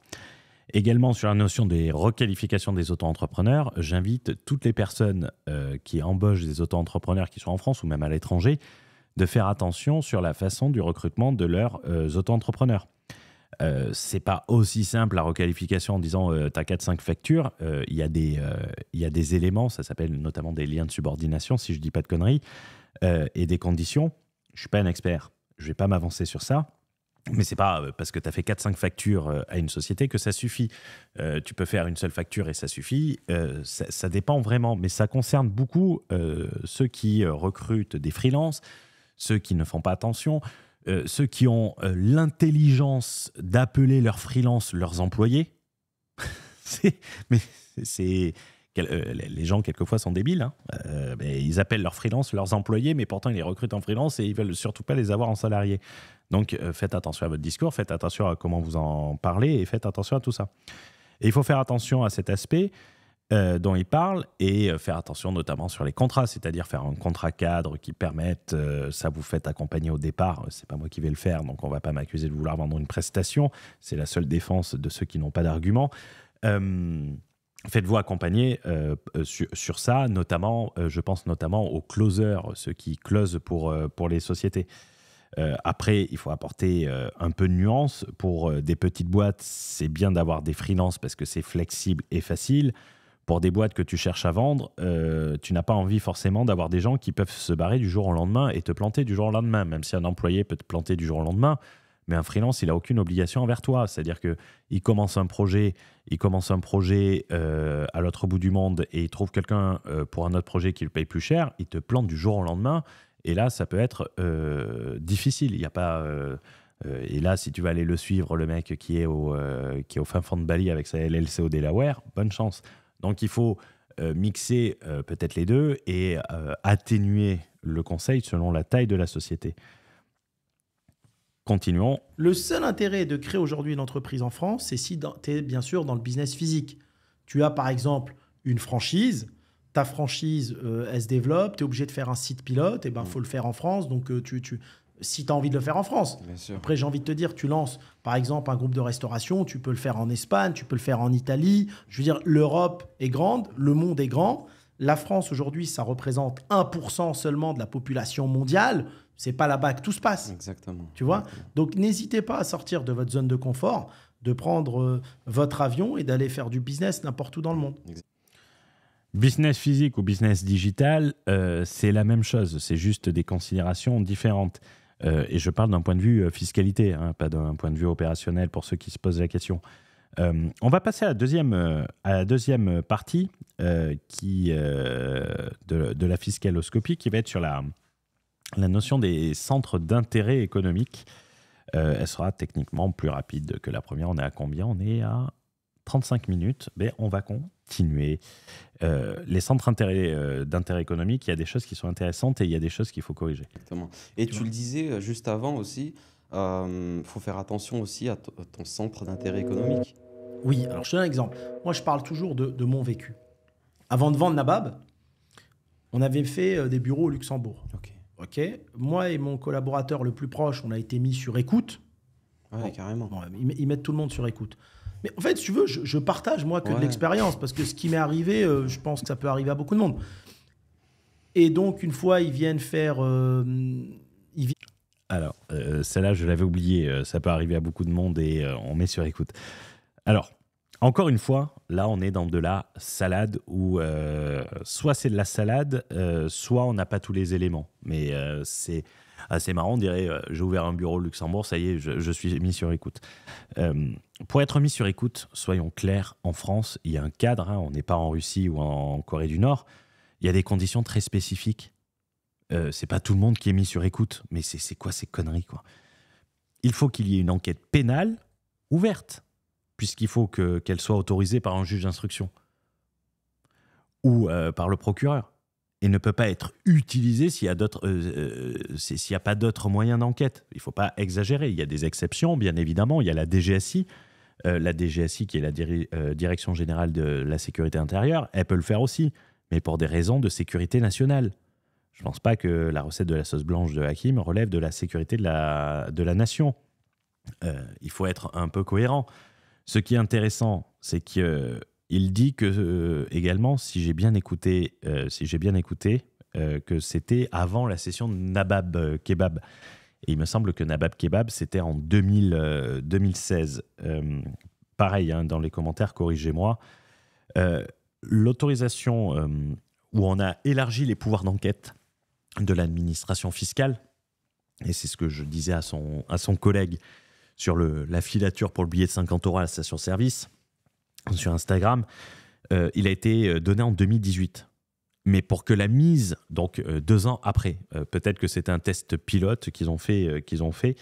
Également, sur la notion des requalifications des auto-entrepreneurs, j'invite toutes les personnes qui embauchent des auto-entrepreneurs qui sont en France ou même à l'étranger de faire attention sur la façon du recrutement de leurs auto-entrepreneurs. C'est pas aussi simple la requalification en disant tu as 4-5 factures. Il y a des éléments, ça s'appelle notamment des liens de subordination, si je dis pas de conneries, et des conditions. Je suis pas un expert, je vais pas m'avancer sur ça. Mais c'est pas parce que tu as fait 4-5 factures à une société que ça suffit. Tu peux faire une seule facture et ça suffit. Ça dépend vraiment, mais ça concerne beaucoup ceux qui recrutent des freelances, ceux qui ne font pas attention, ceux qui ont l'intelligence d'appeler leurs freelances leurs employés. Les gens, quelquefois, sont débiles. Hein. Ils appellent leurs freelances leurs employés, mais pourtant, ils les recrutent en freelance et ils ne veulent surtout pas les avoir en salariés. Donc, faites attention à votre discours, faites attention à comment vous en parlez et faites attention à tout ça. Et il faut faire attention à cet aspect dont il parle et faire attention notamment sur les contrats, c'est-à-dire faire un contrat cadre qui permette, ça vous faites accompagner au départ, c'est pas moi qui vais le faire, donc on ne va pas m'accuser de vouloir vendre une prestation, c'est la seule défense de ceux qui n'ont pas d'argument. Faites-vous accompagner sur ça, notamment, je pense notamment aux closers, ceux qui closent pour les sociétés. Après, il faut apporter un peu de nuance. Pour des petites boîtes, c'est bien d'avoir des freelances parce que c'est flexible et facile. Pour des boîtes que tu cherches à vendre, tu n'as pas envie forcément d'avoir des gens qui peuvent se barrer du jour au lendemain et te planter du jour au lendemain, même si un employé peut te planter du jour au lendemain. Mais un freelance, il n'a aucune obligation envers toi. C'est-à-dire qu'il commence un projet à l'autre bout du monde et il trouve quelqu'un pour un autre projet qui le paye plus cher, il te plante du jour au lendemain. Et là, ça peut être difficile. Il y a pas, et là, si tu vas aller le suivre, le mec qui est au fin fond de Bali avec sa LLC au Delaware, bonne chance. Donc, il faut mixer peut-être les deux et atténuer le conseil selon la taille de la société. Continuons. Le seul intérêt de créer aujourd'hui une entreprise en France, c'est si tu es bien sûr dans le business physique. Tu as par exemple une franchise, ta franchise, elle se développe, tu es obligé de faire un site pilote, et ben faut le faire en France, donc si tu as envie de le faire en France. Bien sûr. Après, j'ai envie de te dire, tu lances par exemple un groupe de restauration, tu peux le faire en Espagne, tu peux le faire en Italie. Je veux dire, l'Europe est grande, le monde est grand. La France aujourd'hui, ça représente 1% seulement de la population mondiale. C'est pas là-bas que tout se passe. Exactement. Tu vois? Exactement. Donc, n'hésitez pas à sortir de votre zone de confort, de prendre votre avion et d'aller faire du business n'importe où dans le monde. Business physique ou business digital, c'est la même chose. C'est juste des considérations différentes. Et je parle d'un point de vue fiscalité, hein, pas d'un point de vue opérationnel pour ceux qui se posent la question. On va passer à la deuxième partie de la fiscaloscopie qui va être sur la notion des centres d'intérêt économique. Elle sera techniquement plus rapide que la première. On est à combien? On est à 35 minutes. Mais on va continuer. Les centres d'intérêt économique, il y a des choses qui sont intéressantes et il y a des choses qu'il faut corriger. Exactement. Et tu le disais juste avant aussi, faut faire attention aussi à ton centre d'intérêt économique. Oui, alors je te donne un exemple. Moi, je parle toujours de mon vécu. Avant de vendre Nabab, on avait fait des bureaux au Luxembourg. Ok. Moi et mon collaborateur le plus proche, on a été mis sur écoute. Ouais, Bon, carrément. bon, ils mettent tout le monde sur écoute. Mais en fait, si tu veux, je partage moi que de Ouais. l'expérience, parce que ce qui m'est arrivé, je pense que ça peut arriver à beaucoup de monde. Et donc, une fois, ils viennent faire... Alors, celle-là, je l'avais oublié. Ça peut arriver à beaucoup de monde et on met sur écoute. Alors, encore une fois, là, on est dans de la salade où soit c'est de la salade, soit on n'a pas tous les éléments. Mais c'est assez marrant. On dirait, j'ai ouvert un bureau au Luxembourg, ça y est, je suis mis sur écoute. Pour être mis sur écoute, soyons clairs, en France, il y a un cadre. Hein, on n'est pas en Russie ou en Corée du Nord. Il y a des conditions très spécifiques. C'est pas tout le monde qui est mis sur écoute. Mais c'est quoi ces conneries, quoi? Il faut qu'il y ait une enquête pénale ouverte, puisqu'il faut qu'elle soit autorisée par un juge d'instruction ou par le procureur, et ne peut pas être utilisée s'il n'y a pas d'autres moyens d'enquête. Il ne faut pas exagérer. Il y a des exceptions, bien évidemment. Il y a la DGSI. La DGSI, qui est la Direction Générale de la Sécurité Intérieure, elle peut le faire aussi, mais pour des raisons de sécurité nationale. Je ne pense pas que la recette de la sauce blanche de Hakim relève de la sécurité de la nation. Il faut être un peu cohérent. Ce qui est intéressant, c'est qu'il dit que également, si j'ai bien écouté, que c'était avant la session de Nabab Kebab. Et il me semble que Nabab Kebab, c'était en 2016. Pareil, hein, dans les commentaires, corrigez-moi. L'autorisation où on a élargi les pouvoirs d'enquête de l'administration fiscale, et c'est ce que je disais à son collègue sur la filature pour le billet de 50 € à la station-service, sur Instagram, il a été donné en 2018. Mais pour que la mise, donc 2 ans après, peut-être que c'était un test pilote qu'ils ont fait,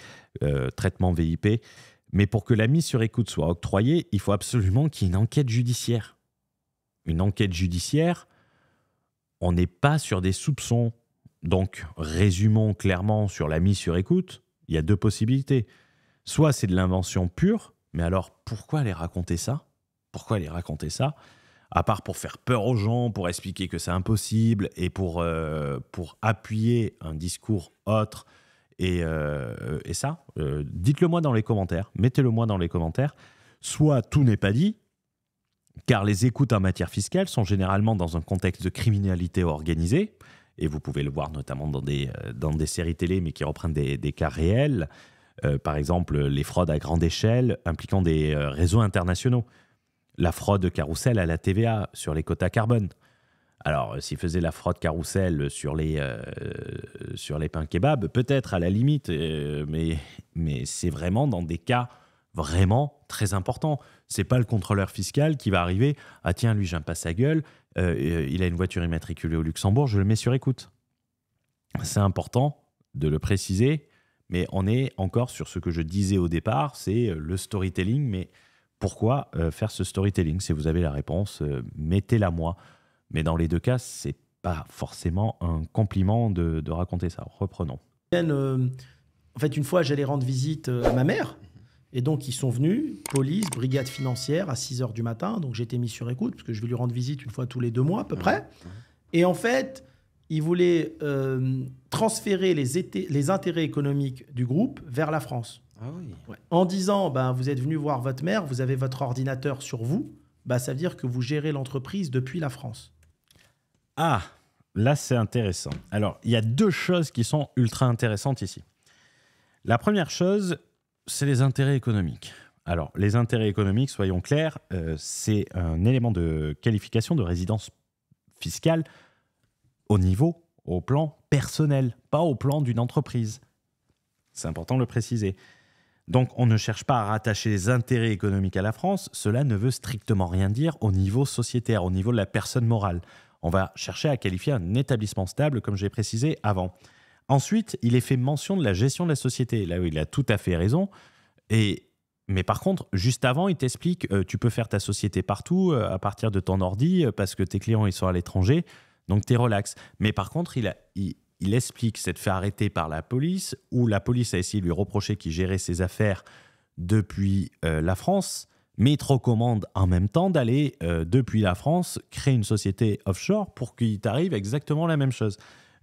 traitement VIP, mais pour que la mise sur écoute soit octroyée, il faut absolument qu'il y ait une enquête judiciaire. Une enquête judiciaire, on n'est pas sur des soupçons. Donc, résumons clairement sur la mise sur écoute, il y a 2 possibilités. Soit c'est de l'invention pure, mais alors pourquoi aller raconter ça? Pourquoi aller raconter ça? À part pour faire peur aux gens, pour expliquer que c'est impossible et pour appuyer un discours autre. Et ça, dites-le moi dans les commentaires, mettez-le moi dans les commentaires. Soit tout n'est pas dit, car les écoutes en matière fiscale sont généralement dans un contexte de criminalité organisée, et vous pouvez le voir notamment dans des séries télé, mais qui reprennent des cas réels. Par exemple, les fraudes à grande échelle impliquant des réseaux internationaux. La fraude carrousel à la TVA sur les quotas carbone. Alors, s'ils faisaient la fraude carrousel sur les pains kebab, peut-être à la limite, mais c'est vraiment dans des cas vraiment très importants. C'est pas le contrôleur fiscal qui va arriver « Ah tiens, lui, j'aime pas sa gueule, il a une voiture immatriculée au Luxembourg, je le mets sur écoute. » C'est important de le préciser, mais on est encore sur ce que je disais au départ, c'est le storytelling. Mais pourquoi faire ce storytelling? Si vous avez la réponse, mettez-la moi. Mais dans les 2 cas, c'est pas forcément un compliment de raconter ça. Reprenons. En fait, une fois, j'allais rendre visite à ma mère. Et donc, ils sont venus, police, brigade financière, à 6 h du matin. Donc, j'ai été mis sur écoute, parce que je vais lui rendre visite une fois tous les 2 mois, à peu près. Et en fait, ils voulaient transférer les intérêts économiques du groupe vers la France. Ah oui. Ouais. En disant, vous êtes venu voir votre mère, vous avez votre ordinateur sur vous, ça veut dire que vous gérez l'entreprise depuis la France. Ah, là, c'est intéressant. Alors, il y a 2 choses qui sont ultra intéressantes ici. La première chose, c'est les intérêts économiques. Alors, les intérêts économiques, soyons clairs, c'est un élément de qualification de résidence fiscale au plan personnel, pas au plan d'une entreprise. C'est important de le préciser. Donc, on ne cherche pas à rattacher les intérêts économiques à la France. Cela ne veut strictement rien dire au niveau sociétaire, au niveau de la personne morale. On va chercher à qualifier un établissement stable, comme j'ai précisé avant. Ensuite, il est fait mention de la gestion de la société. Là où il a tout à fait raison. Mais par contre, juste avant, il t'explique tu peux faire ta société partout à partir de ton ordi parce que tes clients ils sont à l'étranger. Donc, tu es relax. Mais par contre, il explique s'être fait arrêter par la police ou la police a essayé de lui reprocher qu'il gérait ses affaires depuis la France. Mais il te recommande en même temps d'aller, depuis la France, créer une société offshore pour qu'il t'arrive exactement la même chose.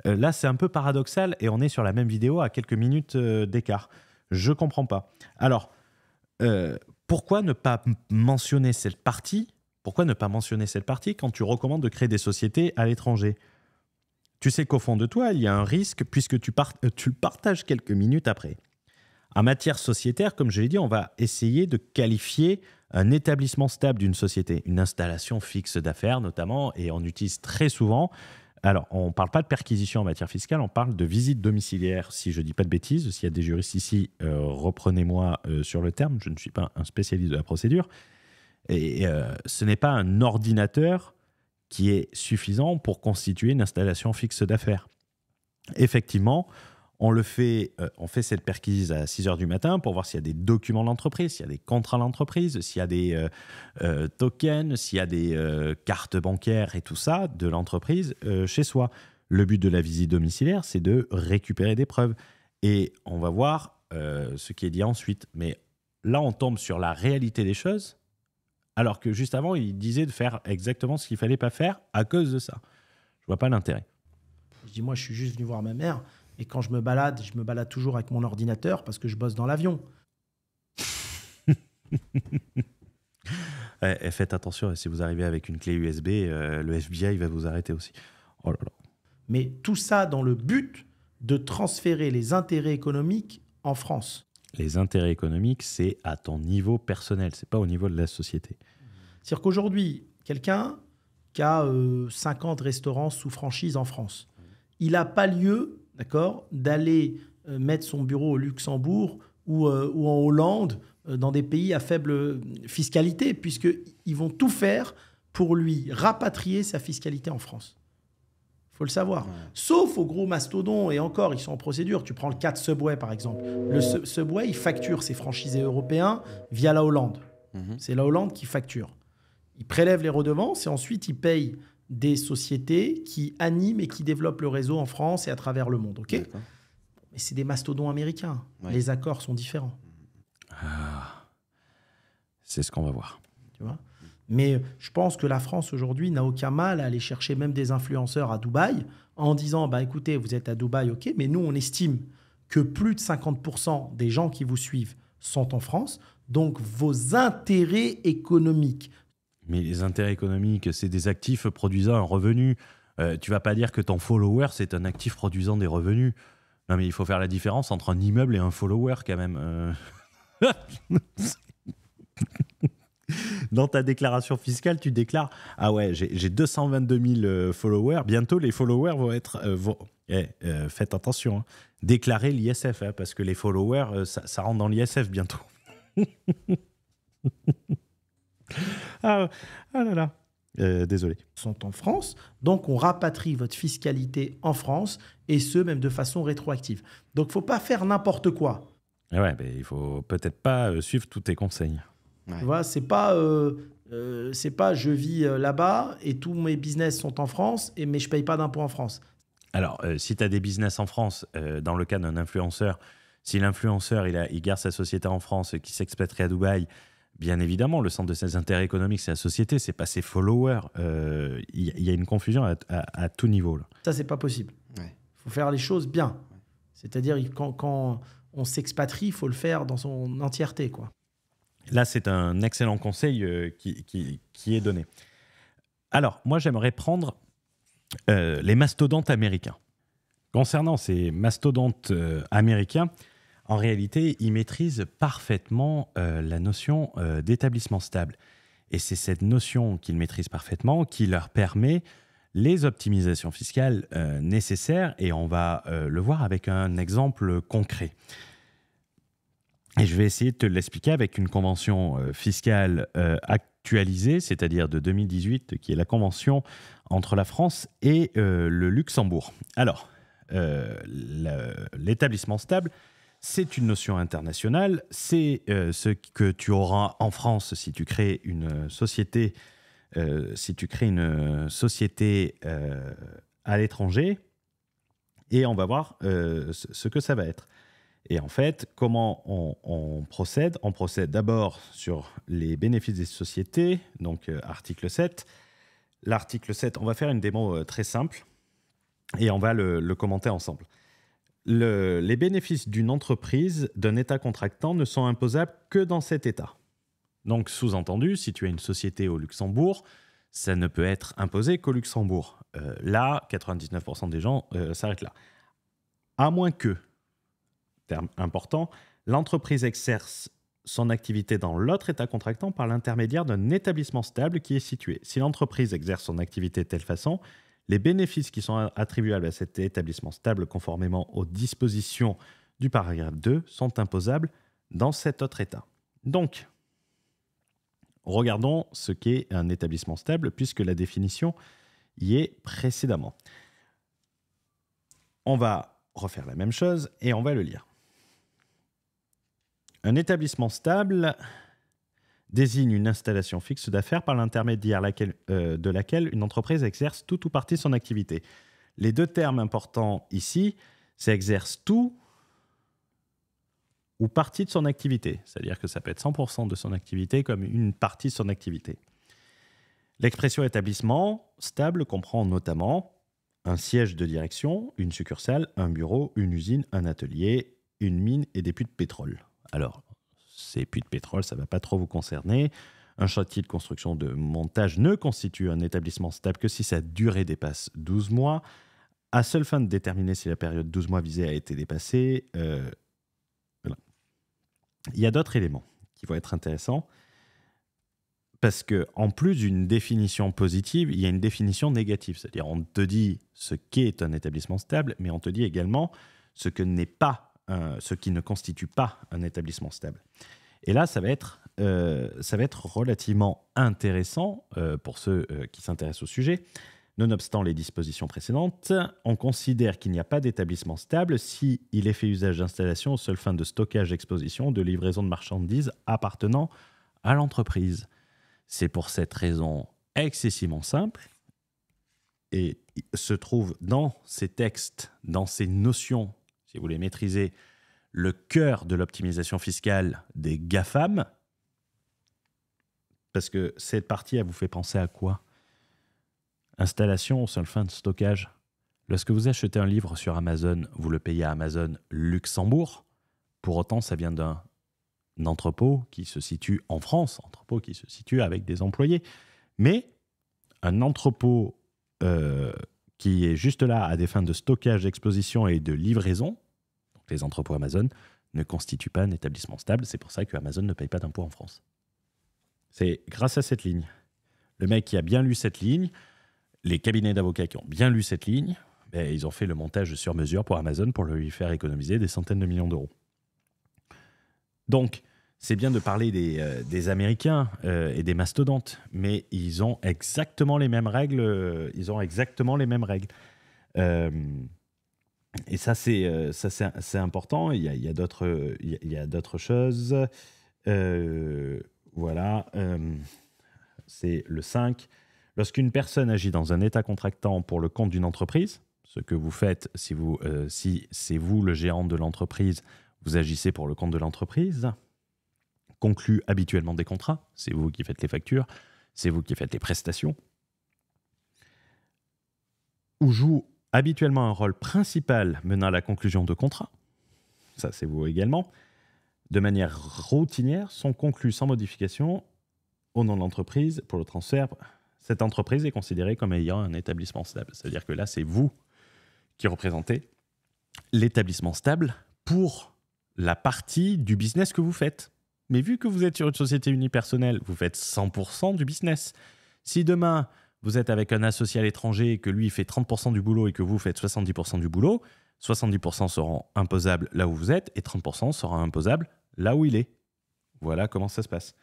Là, c'est un peu paradoxal et on est sur la même vidéo à quelques minutes d'écart. Je ne comprends pas. Alors, pourquoi ne pas mentionner cette partie ? Pourquoi ne pas mentionner cette partie quand tu recommandes de créer des sociétés à l'étranger ? Tu sais qu'au fond de toi, il y a un risque puisque tu le partages quelques minutes après. En matière sociétaire, comme je l'ai dit, on va essayer de qualifier un établissement stable d'une société, une installation fixe d'affaires notamment, et on utilise très souvent. Alors, on ne parle pas de perquisition en matière fiscale, on parle de visite domiciliaire, si je ne dis pas de bêtises. S'il y a des juristes ici, reprenez-moi sur le terme, je ne suis pas un spécialiste de la procédure. Et ce n'est pas un ordinateur qui est suffisant pour constituer une installation fixe d'affaires. Effectivement, on fait cette perquise à 6 h du matin pour voir s'il y a des documents d'entreprise, s'il y a des contrats d'entreprise, s'il y a des tokens, s'il y a des cartes bancaires et tout ça de l'entreprise chez soi. Le but de la visite domiciliaire, c'est de récupérer des preuves. Et on va voir ce qui est dit ensuite. Mais là, on tombe sur la réalité des choses, alors que juste avant, il disait de faire exactement ce qu'il ne fallait pas faire à cause de ça. Je ne vois pas l'intérêt. Je dis, moi, je suis juste venu voir ma mère. Et quand je me balade toujours avec mon ordinateur parce que je bosse dans l'avion. Faites attention, si vous arrivez avec une clé USB, le FBI va vous arrêter aussi. Oh là là. Mais tout ça dans le but de transférer les intérêts économiques en France. Les intérêts économiques, c'est à ton niveau personnel, c'est pas au niveau de la société. C'est-à-dire qu'aujourd'hui, quelqu'un qui a 50 restaurants sous franchise en France, il n'a pas lieu, d'accord, d'aller mettre son bureau au Luxembourg ou en Hollande, dans des pays à faible fiscalité, puisqu'ils vont tout faire pour lui rapatrier sa fiscalité en France. Il faut le savoir. Ouais. Sauf aux gros mastodons, et encore, ils sont en procédure. Tu prends le cas de Subway, par exemple. Le Subway, il facture ses franchisés européens via la Hollande. C'est la Hollande qui facture. Il prélève les redevances et ensuite, il paye des sociétés qui animent et qui développent le réseau en France et à travers le monde. Okay, mais c'est des mastodons américains. Ouais. Les accords sont différents. Ah, c'est ce qu'on va voir. Tu vois ? Mais je pense que la France aujourd'hui n'a aucun mal à aller chercher même des influenceurs à Dubaï en disant écoutez, vous êtes à Dubaï, ok, mais nous on estime que plus de 50% des gens qui vous suivent sont en France, donc vos intérêts économiques. Mais les intérêts économiques, c'est des actifs produisant un revenu. Tu vas pas dire que ton follower, c'est un actif produisant des revenus. Non, mais il faut faire la différence entre un immeuble et un follower quand même. Dans ta déclaration fiscale, tu déclares « Ah ouais, j'ai 222 000 followers. Bientôt, les followers vont être... faites attention. Hein. Déclarez l'ISF, hein, parce que les followers, ça rentre dans l'ISF bientôt. » Ah là là. Désolé. Sont en France, donc on rapatrie votre fiscalité en France, et ce, même de façon rétroactive. Donc, il ne faut pas faire n'importe quoi. Ouais, mais il ne faut peut-être pas suivre tous tes conseils. Ouais. Tu vois, c'est pas je vis là-bas et tous mes business sont en France, mais je ne paye pas d'impôts en France. Alors, si tu as des business en France, dans le cas d'un influenceur, Si l'influenceur il garde sa société en France, qui s'expatrie à Dubaï, bien évidemment, le centre de ses intérêts économiques, c'est la société, c'est pas ses followers. Il y a une confusion à tout niveau. Là. Ça, c'est pas possible. Il faut faire les choses bien. C'est-à-dire, quand on s'expatrie, il faut le faire dans son entièreté, quoi. Là, c'est un excellent conseil qui est donné. Alors, moi, j'aimerais prendre les mastodontes américains. Concernant ces mastodontes américains, en réalité, ils maîtrisent parfaitement la notion d'établissement stable. Et c'est cette notion qu'ils maîtrisent parfaitement qui leur permet les optimisations fiscales nécessaires. Et on va le voir avec un exemple concret. Et je vais essayer de te l'expliquer avec une convention fiscale actualisée, c'est-à-dire de 2018, qui est la convention entre la France et le Luxembourg. Alors, l'établissement stable, c'est une notion internationale. C'est ce que tu auras en France si tu crées une société, à l'étranger. Et on va voir ce que ça va être. Et en fait, comment on procède ? On procède d'abord sur les bénéfices des sociétés, donc article 7. L'article 7, on va faire une démo très simple et on va le commenter ensemble. Les bénéfices d'une entreprise, d'un État contractant, ne sont imposables que dans cet État. Donc, sous-entendu, si tu as une société au Luxembourg, ça ne peut être imposé qu'au Luxembourg. Là, 99% des gens s'arrêtent là. À moins que, terme important, l'entreprise exerce son activité dans l'autre État contractant par l'intermédiaire d'un établissement stable qui est situé. Si l'entreprise exerce son activité de telle façon, les bénéfices qui sont attribuables à cet établissement stable conformément aux dispositions du paragraphe 2 sont imposables dans cet autre État. Donc, regardons ce qu'est un établissement stable puisque la définition y est précédemment. On va refaire la même chose et on va le lire. Un établissement stable désigne une installation fixe d'affaires par l'intermédiaire de laquelle une entreprise exerce tout ou partie de son activité. Les deux termes importants ici, c'est exerce tout ou partie de son activité. C'est-à-dire que ça peut être 100% de son activité comme une partie de son activité. L'expression établissement stable comprend notamment un siège de direction, une succursale, un bureau, une usine, un atelier, une mine et des puits de pétrole. Alors, ces puits de pétrole, ça ne va pas trop vous concerner. Un chantier de construction de montage ne constitue un établissement stable que si sa durée dépasse 12 mois. À seule fin de déterminer si la période 12 mois visée a été dépassée. Voilà. Il y a d'autres éléments qui vont être intéressants parce qu'en plus d'une définition positive, il y a une définition négative. C'est-à-dire on te dit ce qu'est un établissement stable, mais on te dit également ce que n'est pas ce qui ne constitue pas un établissement stable. Et là, ça va être relativement intéressant pour ceux qui s'intéressent au sujet. Nonobstant les dispositions précédentes, on considère qu'il n'y a pas d'établissement stable si il est fait usage d'installations aux seules fins de stockage, d'exposition, de livraison de marchandises appartenant à l'entreprise. C'est pour cette raison excessivement simple et se trouve dans ces textes, dans ces notions, si vous les maîtrisez, le cœur de l'optimisation fiscale des GAFAM, parce que cette partie, elle vous fait penser à quoi ? Installation aux seules fins de stockage. Lorsque vous achetez un livre sur Amazon, vous le payez à Amazon Luxembourg. Pour autant, ça vient d'un entrepôt qui se situe en France, entrepôt qui se situe avec des employés. Mais un entrepôt qui est juste là à des fins de stockage, d'exposition et de livraison, donc les entrepôts Amazon, ne constituent pas un établissement stable. C'est pour ça que Amazon ne paye pas d'impôts en France. C'est grâce à cette ligne. Le mec qui a bien lu cette ligne, les cabinets d'avocats qui ont bien lu cette ligne, ben, ils ont fait le montage sur mesure pour Amazon pour lui faire économiser des centaines de millions d'euros. Donc, c'est bien de parler des Américains et des mastodontes, mais ils ont exactement les mêmes règles. Et ça, c'est important. Il y a d'autres choses. Voilà. C'est le 5. Lorsqu'une personne agit dans un état contractant pour le compte d'une entreprise, ce que vous faites si c'est vous le gérant de l'entreprise Vous agissez pour le compte de l'entreprise, conclut habituellement des contrats, c'est vous qui faites les factures, c'est vous qui faites les prestations, ou joue habituellement un rôle principal menant à la conclusion de contrats, ça c'est vous également, de manière routinière, sont conclus sans modification au nom de l'entreprise pour le transfert. Cette entreprise est considérée comme ayant un établissement stable. C'est-à-dire que là, c'est vous qui représentez l'établissement stable pour la partie du business que vous faites. Mais vu que vous êtes sur une société unipersonnelle, vous faites 100% du business. Si demain, vous êtes avec un associé à l'étranger et que lui fait 30% du boulot et que vous faites 70% du boulot, 70% seront imposables là où vous êtes et 30% seront imposables là où il est. Voilà comment ça se passe.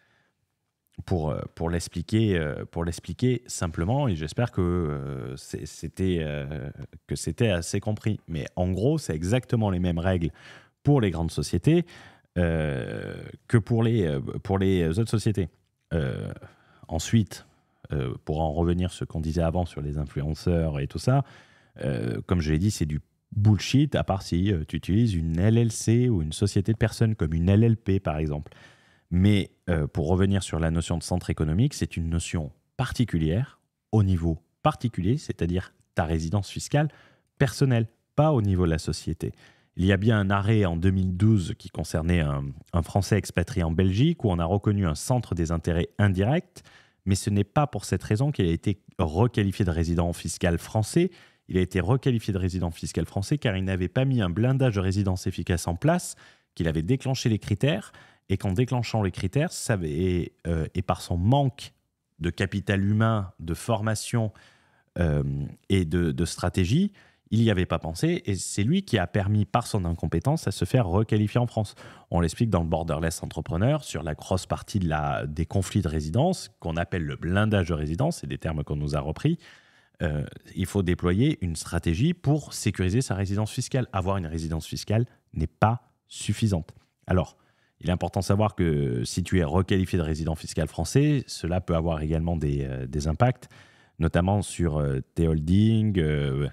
Pour l'expliquer simplement, et j'espère que c'était assez compris. Mais en gros, c'est exactement les mêmes règles pour les grandes sociétés que pour les autres sociétés. Ensuite, pour en revenir sur ce qu'on disait avant sur les influenceurs et tout ça, comme je l'ai dit, c'est du bullshit, à part si tu utilises une LLC ou une société de personnes comme une LLP, par exemple. Mais pour revenir sur la notion de centre économique, c'est une notion particulière, au niveau particulier, c'est-à-dire ta résidence fiscale personnelle, pas au niveau de la société. Il y a bien un arrêt en 2012 qui concernait un Français expatrié en Belgique où on a reconnu un centre des intérêts indirects, mais ce n'est pas pour cette raison qu'il a été requalifié de résident fiscal français. Il a été requalifié de résident fiscal français car il n'avait pas mis un blindage de résidence efficace en place, qu'il avait déclenché les critères, et qu'en déclenchant les critères, et par son manque de capital humain, de formation et de stratégie, il n'y avait pas pensé, et c'est lui qui a permis, par son incompétence, à se faire requalifier en France. On l'explique dans le Borderless Entrepreneur, sur la grosse partie des conflits de résidence, qu'on appelle le blindage de résidence, c'est des termes qu'on nous a repris. Il faut déployer une stratégie pour sécuriser sa résidence fiscale. Avoir une résidence fiscale n'est pas suffisante. Alors, il est important de savoir que si tu es requalifié de résident fiscal français, cela peut avoir également des impacts, notamment sur tes holdings,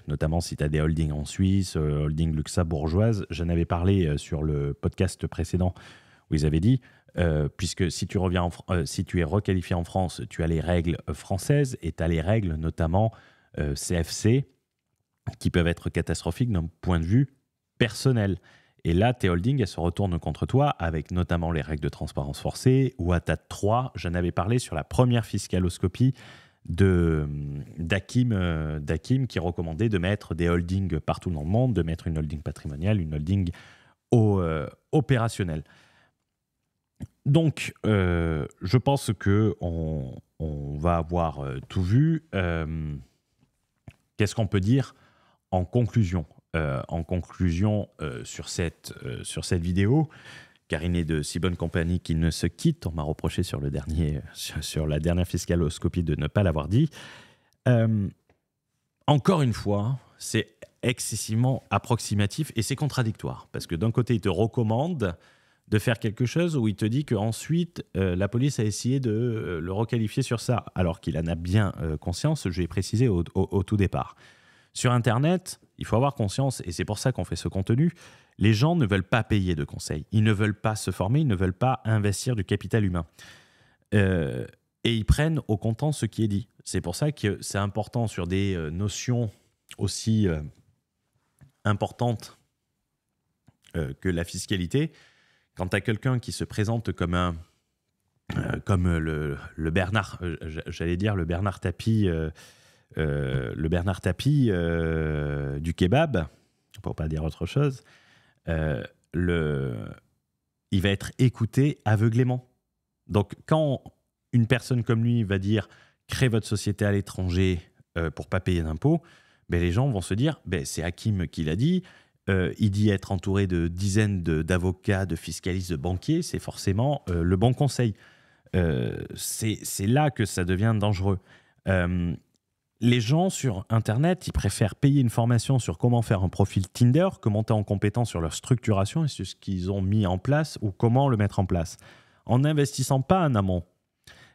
notamment si tu as des holdings en Suisse, holdings luxembourgeoises. J'en avais parlé sur le podcast précédent où ils avaient dit, puisque si tu es requalifié en France, tu as les règles françaises et tu as les règles notamment CFC qui peuvent être catastrophiques d'un point de vue personnel. Et là, tes holdings, elles se retournent contre toi avec notamment les règles de transparence forcée ou ATAD 3. J'en avais parlé sur la première fiscaloscopie d'Hakim qui recommandait de mettre des holdings partout dans le monde, de mettre une holding patrimoniale, une holding opérationnelle. Donc, je pense qu'on va avoir tout vu. Qu'est-ce qu'on peut dire en conclusion ? Sur cette vidéo, car il n'est de si bonne compagnie qu'il ne se quitte. On m'a reproché sur la dernière fiscaloscopie de ne pas l'avoir dit. Encore une fois, c'est excessivement approximatif et c'est contradictoire. Parce que d'un côté, il te recommande de faire quelque chose où il te dit qu'ensuite, la police a essayé de le requalifier sur ça, alors qu'il en a bien conscience, je l'ai précisé au tout départ. Sur Internet, il faut avoir conscience, et c'est pour ça qu'on fait ce contenu, les gens ne veulent pas payer de conseils, ils ne veulent pas se former, ils ne veulent pas investir du capital humain. Et ils prennent au comptant ce qui est dit. C'est pour ça que c'est important sur des notions aussi importantes que la fiscalité. Quand tu as quelqu'un qui se présente comme le Bernard, j'allais dire le Bernard Tapie, du kebab, pour pas dire autre chose, il va être écouté aveuglément. Donc, quand une personne comme lui va dire « créez votre société à l'étranger pour pas payer d'impôts », ben, les gens vont se dire « c'est Hakim qui l'a dit ». Il dit être entouré de dizaines d'avocats, de fiscalistes, de banquiers, c'est forcément le bon conseil. C'est là que ça devient dangereux. Les gens sur Internet, ils préfèrent payer une formation sur comment faire un profil Tinder que monter en compétence sur leur structuration et sur ce qu'ils ont mis en place ou comment le mettre en place, en n'investissant pas en amont.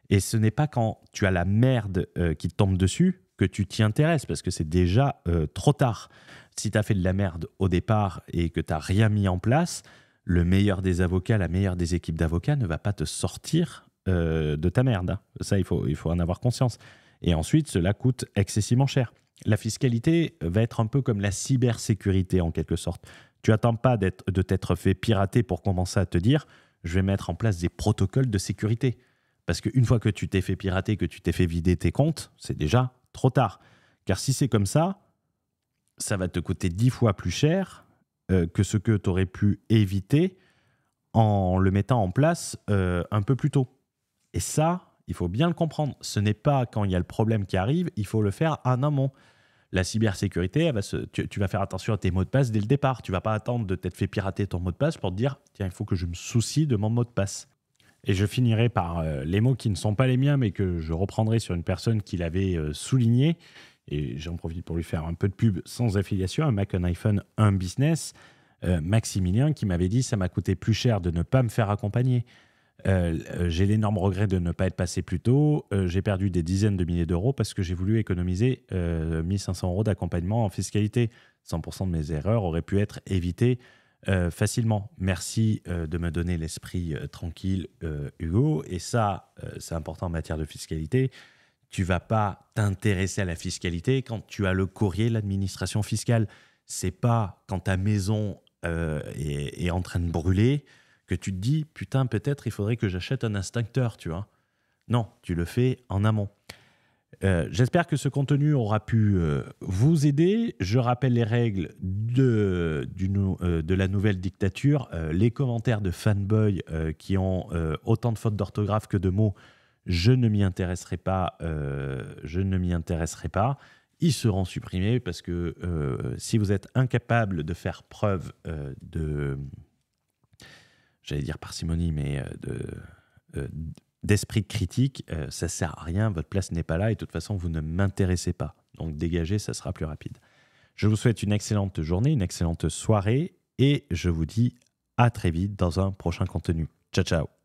Et ce n'est pas quand tu as la merde qui te tombe dessus que tu t'y intéresses, parce que c'est déjà trop tard. Si tu as fait de la merde au départ et que tu n'as rien mis en place, le meilleur des avocats, la meilleure des équipes d'avocats ne va pas te sortir de ta merde. Hein. Ça, il faut en avoir conscience. Et ensuite, cela coûte excessivement cher. La fiscalité va être un peu comme la cybersécurité en quelque sorte. Tu n'attends pas de t'être fait pirater pour commencer à te dire « je vais mettre en place des protocoles de sécurité ». Parce qu'une fois que tu t'es fait pirater, que tu t'es fait vider tes comptes, c'est déjà trop tard. Car si c'est comme ça, ça va te coûter 10 fois plus cher que ce que tu aurais pu éviter en le mettant en place un peu plus tôt. Et ça, il faut bien le comprendre. Ce n'est pas quand il y a le problème qui arrive, il faut le faire en amont. La cybersécurité, tu vas faire attention à tes mots de passe dès le départ. Tu ne vas pas attendre de t'être fait pirater ton mot de passe pour te dire « tiens, il faut que je me soucie de mon mot de passe ». Et je finirai par les mots qui ne sont pas les miens, mais que je reprendrai sur une personne qui l'avait souligné. Et j'en profite pour lui faire un peu de pub sans affiliation, un Mac, un iPhone, un business. Maximilien qui m'avait dit « ça m'a coûté plus cher de ne pas me faire accompagner. J'ai l'énorme regret de ne pas être passé plus tôt. J'ai perdu des dizaines de milliers d'euros parce que j'ai voulu économiser 1500 € d'accompagnement en fiscalité. 100% de mes erreurs auraient pu être évitées facilement. Merci de me donner l'esprit tranquille, Hugo. Et ça, c'est important en matière de fiscalité. Tu ne vas pas t'intéresser à la fiscalité quand tu as le courrier de l'administration fiscale. Ce n'est pas quand ta maison est en train de brûler que tu te dis, putain, peut-être il faudrait que j'achète un extincteur, tu vois. Non, tu le fais en amont. J'espère que ce contenu aura pu vous aider. Je rappelle les règles de la nouvelle dictature. Les commentaires de fanboys qui ont autant de fautes d'orthographe que de mots, je ne m'y intéresserai pas. Ils seront supprimés parce que si vous êtes incapable de faire preuve j'allais dire parcimonie, mais d'esprit critique, ça ne sert à rien, votre place n'est pas là et de toute façon, vous ne m'intéressez pas. Donc dégagez, ça sera plus rapide. Je vous souhaite une excellente journée, une excellente soirée et je vous dis à très vite dans un prochain contenu. Ciao, ciao.